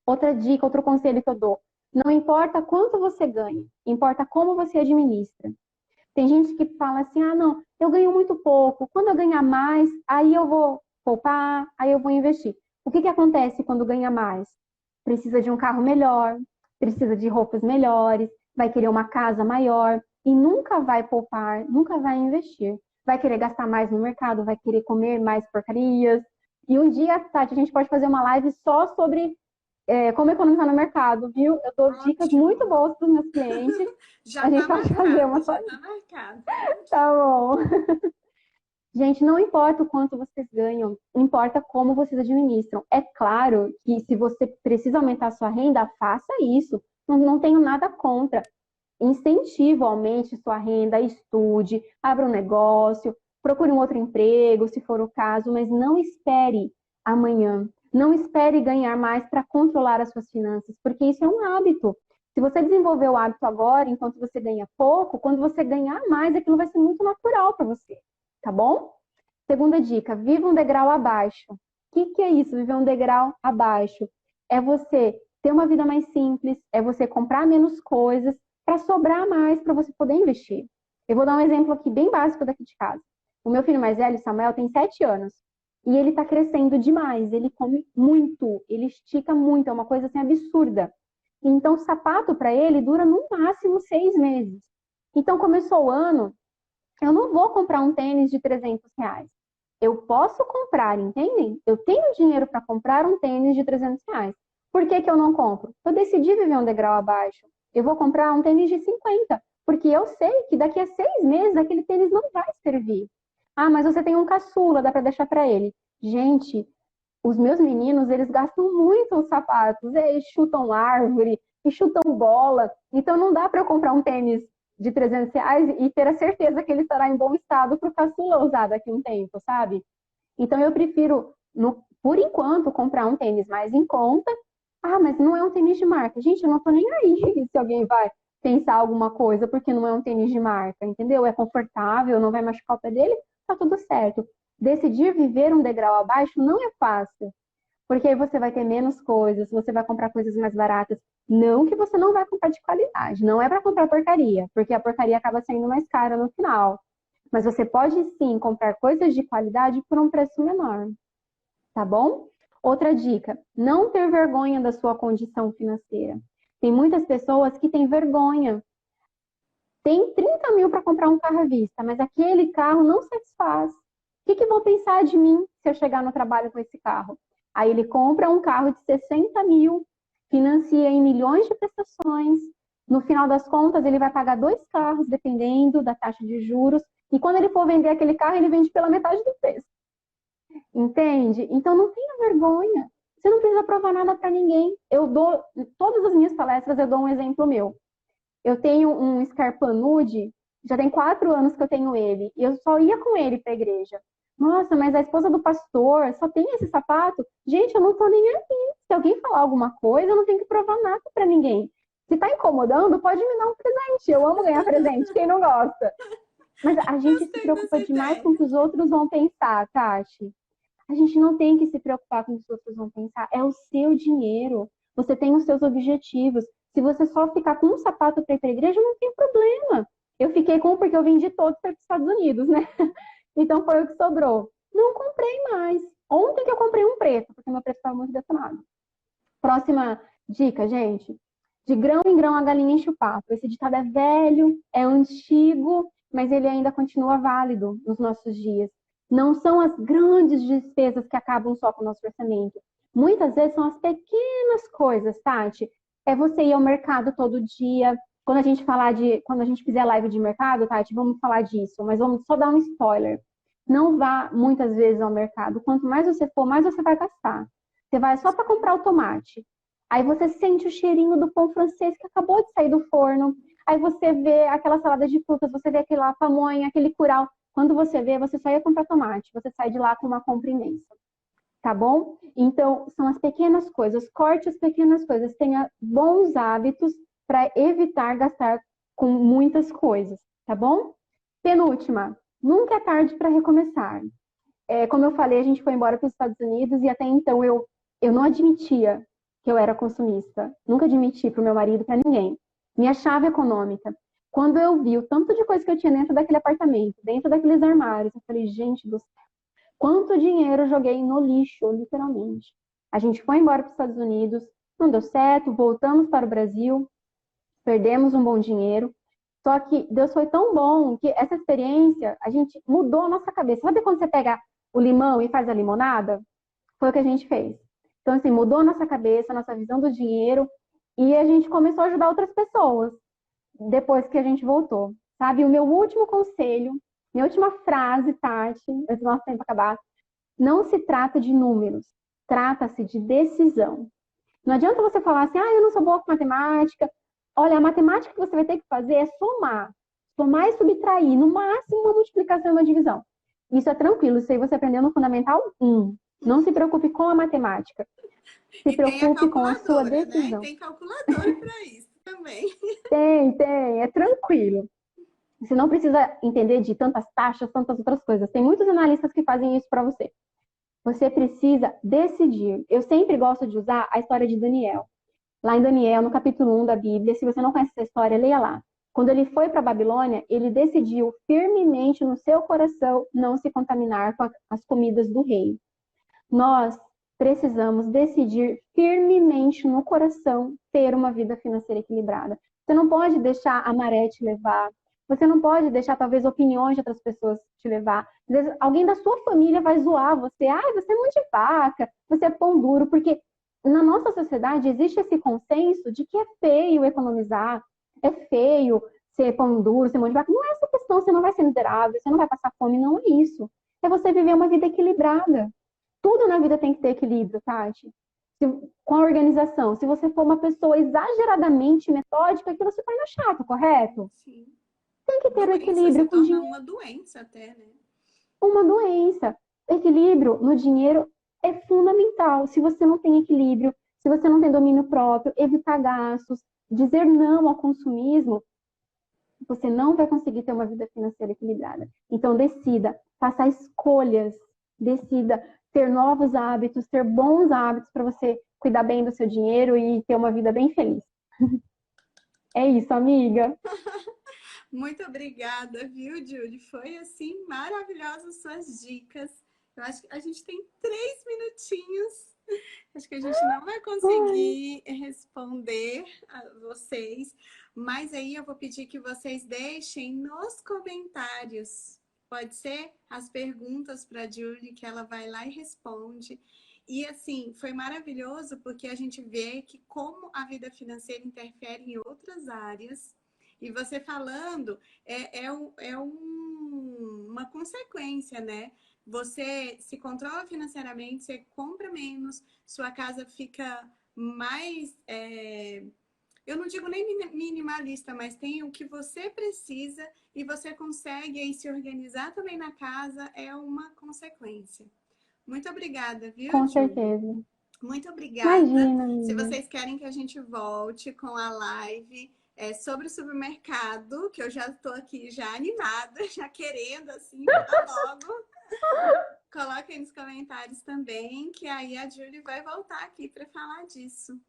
Outra dica, outro conselho que eu dou. Não importa quanto você ganha, importa como você administra. Tem gente que fala assim, ah, não, eu ganho muito pouco. Quando eu ganhar mais, aí eu vou poupar, aí eu vou investir. O que acontece quando ganha mais? Precisa de um carro melhor, precisa de roupas melhores, vai querer uma casa maior e nunca vai poupar, nunca vai investir. Vai querer gastar mais no mercado, vai querer comer mais porcarias. E um dia, Tati, a gente pode fazer uma live só sobre como economizar no mercado, viu? Eu dou dicas muito Ótimo. boas para os meus clientes. Já A gente tá pode fazer marcado, uma só. já tá marcado. Tá bom. Gente, não importa o quanto vocês ganham, importa como vocês administram. É claro que se você precisa aumentar a sua renda, faça isso. Não tenho nada contra. Incentivo, aumente sua renda, estude, abra um negócio, procure um outro emprego, se for o caso, mas não espere amanhã. Não espere ganhar mais para controlar as suas finanças, porque isso é um hábito. Se você desenvolver o hábito agora, enquanto você ganha pouco, quando você ganhar mais, aquilo vai ser muito natural para você, tá bom? Segunda dica, viva um degrau abaixo. O que é isso, viver um degrau abaixo? É você ter uma vida mais simples, é você comprar menos coisas, para sobrar mais para você poder investir. Eu vou dar um exemplo aqui bem básico daqui de casa. O meu filho mais velho, Samuel, tem 7 anos. E ele está crescendo demais. Ele come muito, ele estica muito, é uma coisa assim absurda. Então, o sapato para ele dura no máximo 6 meses. Então, começou o ano, eu não vou comprar um tênis de R$ 300. Eu posso comprar, entendem? Eu tenho dinheiro para comprar um tênis de R$ 300. Por que eu não compro? Eu decidi viver um degrau abaixo. Eu vou comprar um tênis de 50, porque eu sei que daqui a 6 meses aquele tênis não vai servir. Ah, mas você tem um caçula, dá para deixar para ele. Gente, os meus meninos, eles gastam muito os sapatos. Eles chutam árvore, e chutam bola. Então não dá para eu comprar um tênis de R$ 300 e ter a certeza que ele estará em bom estado para o caçula usar daqui a um tempo, sabe? Então eu prefiro, por enquanto, comprar um tênis mais em conta. Ah, mas não é um tênis de marca. Gente, eu não tô nem aí se alguém vai pensar alguma coisa porque não é um tênis de marca, entendeu? É confortável, não vai machucar o pé dele, tá tudo certo. Decidir viver um degrau abaixo não é fácil, porque aí você vai ter menos coisas, você vai comprar coisas mais baratas. Não que você não vai comprar de qualidade, não é para comprar porcaria, porque a porcaria acaba saindo mais cara no final. Mas você pode sim comprar coisas de qualidade por um preço menor, tá bom? Outra dica, não ter vergonha da sua condição financeira. Tem muitas pessoas que têm vergonha. Tem 30 mil para comprar um carro à vista, mas aquele carro não satisfaz. O que vão pensar de mim se eu chegar no trabalho com esse carro? Aí ele compra um carro de 60 mil, financia em milhões de prestações. No final das contas, ele vai pagar 2 carros, dependendo da taxa de juros. E quando ele for vender aquele carro, ele vende pela metade do preço. Entende? Então não tenha vergonha. Você não precisa provar nada para ninguém. Todas as minhas palestras eu dou um exemplo meu. Eu tenho um Scarpa nude, já tem 4 anos que eu tenho ele, e eu só ia com ele para a igreja. Nossa, mas a esposa do pastor só tem esse sapato? Gente, eu não tô nem aqui. Se alguém falar alguma coisa, eu não tenho que provar nada para ninguém. Se tá incomodando, pode me dar um presente. Eu amo ganhar presente, quem não gosta? Mas a gente se preocupa demais com o que os outros vão pensar, Tati. A gente não tem que se preocupar com o que os outros vão pensar. É o seu dinheiro. Você tem os seus objetivos. Se você só ficar com um sapato para ir para a igreja, não tem problema. Eu fiquei com um porque eu vendi todos para os Estados Unidos, né? Então foi o que sobrou. Não comprei mais. Ontem que eu comprei um preto, porque meu preço estava muito detonado. Próxima dica, gente. De grão em grão a galinha enche o papo. Esse ditado é velho, é antigo, mas ele ainda continua válido nos nossos dias. Não são as grandes despesas que acabam só com o nosso orçamento. Muitas vezes são as pequenas coisas, Tati. É você ir ao mercado todo dia. Quando a gente fizer live de mercado, Tati, vamos falar disso, mas vamos só dar um spoiler. Não vá muitas vezes ao mercado. Quanto mais você for, mais você vai gastar. Você vai só para comprar o tomate. Aí você sente o cheirinho do pão francês que acabou de sair do forno. Aí você vê aquela salada de frutas, você vê aquele lá, pamonha, aquele curau. Quando você vê, você só ia comprar tomate. Você sai de lá com uma compra imensa. Tá bom? Então, são as pequenas coisas. Corte as pequenas coisas. Tenha bons hábitos para evitar gastar com muitas coisas. Tá bom? Penúltima. Nunca é tarde para recomeçar. Como eu falei, a gente foi embora para os Estados Unidos e até então eu não admitia que eu era consumista. Nunca admiti para o meu marido, para ninguém. Minha chave econômica. Quando eu vi o tanto de coisa que eu tinha dentro daquele apartamento, dentro daqueles armários, eu falei, gente do céu, quanto dinheiro eu joguei no lixo, literalmente. A gente foi embora para os Estados Unidos, não deu certo, voltamos para o Brasil, perdemos um bom dinheiro. Só que Deus foi tão bom que essa experiência, a gente mudou a nossa cabeça. Sabe quando você pega o limão e faz a limonada? Foi o que a gente fez. Então, assim, mudou a nossa cabeça, a nossa visão do dinheiro, e a gente começou a ajudar outras pessoas depois que a gente voltou. Sabe? O meu último conselho, Minha última frase, Tati, antes do nosso tempo acabar. Não se trata de números, trata-se de decisão. Não adianta você falar assim, eu não sou boa com matemática. Olha, a matemática que você vai ter que fazer é somar. Somar e subtrair, no máximo uma multiplicação e uma divisão. Isso é tranquilo, isso aí você aprendeu no Fundamental 1. Não se preocupe com a matemática. Se E tem a preocupe com a sua calculadora, né? E decisão. tem calculadora para isso também. Tem, é tranquilo. Você não precisa entender de tantas taxas, tantas outras coisas. Tem muitos analistas que fazem isso para você. Você precisa decidir. Eu sempre gosto de usar a história de Daniel. Lá em Daniel, no capítulo 1 da Bíblia, se você não conhece essa história, leia lá. Quando ele foi para a Babilônia, ele decidiu firmemente no seu coração não se contaminar com as comidas do rei. Nós precisamos decidir firmemente no coração ter uma vida financeira equilibrada. Você não pode deixar a maré te levar. Você não pode deixar, talvez, opiniões de outras pessoas te levar. Às vezes, alguém da sua família vai zoar você. Você é mão de vaca, você é pão duro. Porque na nossa sociedade existe esse consenso de que é feio economizar, é feio ser pão duro, ser mão de vaca. Não é essa questão, você não vai ser miserável, você não vai passar fome, não é isso. É você viver uma vida equilibrada. Tudo na vida tem que ter equilíbrio, Tati. Com a organização. Se você for uma pessoa exageradamente metódica, aquilo se torna chato, correto? Sim. Tem que ter o equilíbrio com o dinheiro. Uma doença até, né? Uma doença. Equilíbrio no dinheiro é fundamental. Se você não tem equilíbrio, se você não tem domínio próprio, evitar gastos, dizer não ao consumismo, você não vai conseguir ter uma vida financeira equilibrada. Então, decida, faça escolhas, decida ter novos hábitos, ter bons hábitos para você cuidar bem do seu dinheiro e ter uma vida bem feliz. É isso, amiga. Muito obrigada, viu, Julie? Foi, assim, maravilhosas suas dicas. Eu acho que a gente tem 3 minutinhos. Acho que a gente não vai conseguir responder a vocês, mas aí eu vou pedir que vocês deixem nos comentários. Pode ser as perguntas para a Julie, que ela vai lá e responde. E assim, foi maravilhoso porque a gente vê que como a vida financeira interfere em outras áreas. E você falando uma consequência, né? Você se controla financeiramente, você compra menos, sua casa fica mais. Eu não digo nem minimalista, mas tem o que você precisa e você consegue aí se organizar também na casa, é uma consequência. Muito obrigada, viu, Com Júlia? certeza. Muito obrigada. Imagina, Se amiga. vocês querem que a gente volte com a live sobre o supermercado, que eu já estou aqui já animada, já querendo assim, falar logo. Coloquem nos comentários também, que aí a Julie vai voltar aqui para falar disso,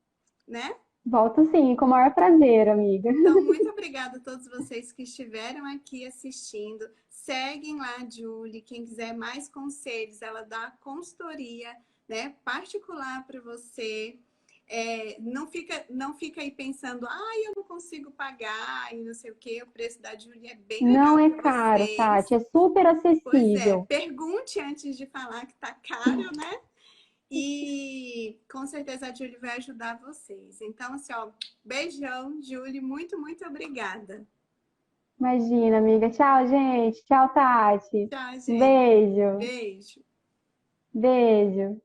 né? Volto sim, com o maior prazer, amiga. Então, muito obrigada a todos vocês que estiveram aqui assistindo. Seguem lá a Julie, quem quiser mais conselhos, ela dá consultoria, né, particular para você. Não fica aí pensando, eu não consigo pagar e não sei o quê. O preço da Julie é bem Não legal é para caro, vocês. Tati, é super Pois é, acessível. pergunte antes de falar que tá caro, né? E com certeza a Julie vai ajudar vocês. Então, assim, ó, beijão, Julie, muito, muito obrigada. Imagina, amiga. Tchau, gente. Tchau, Tati. Tchau, Um gente. beijo. Beijo. Beijo.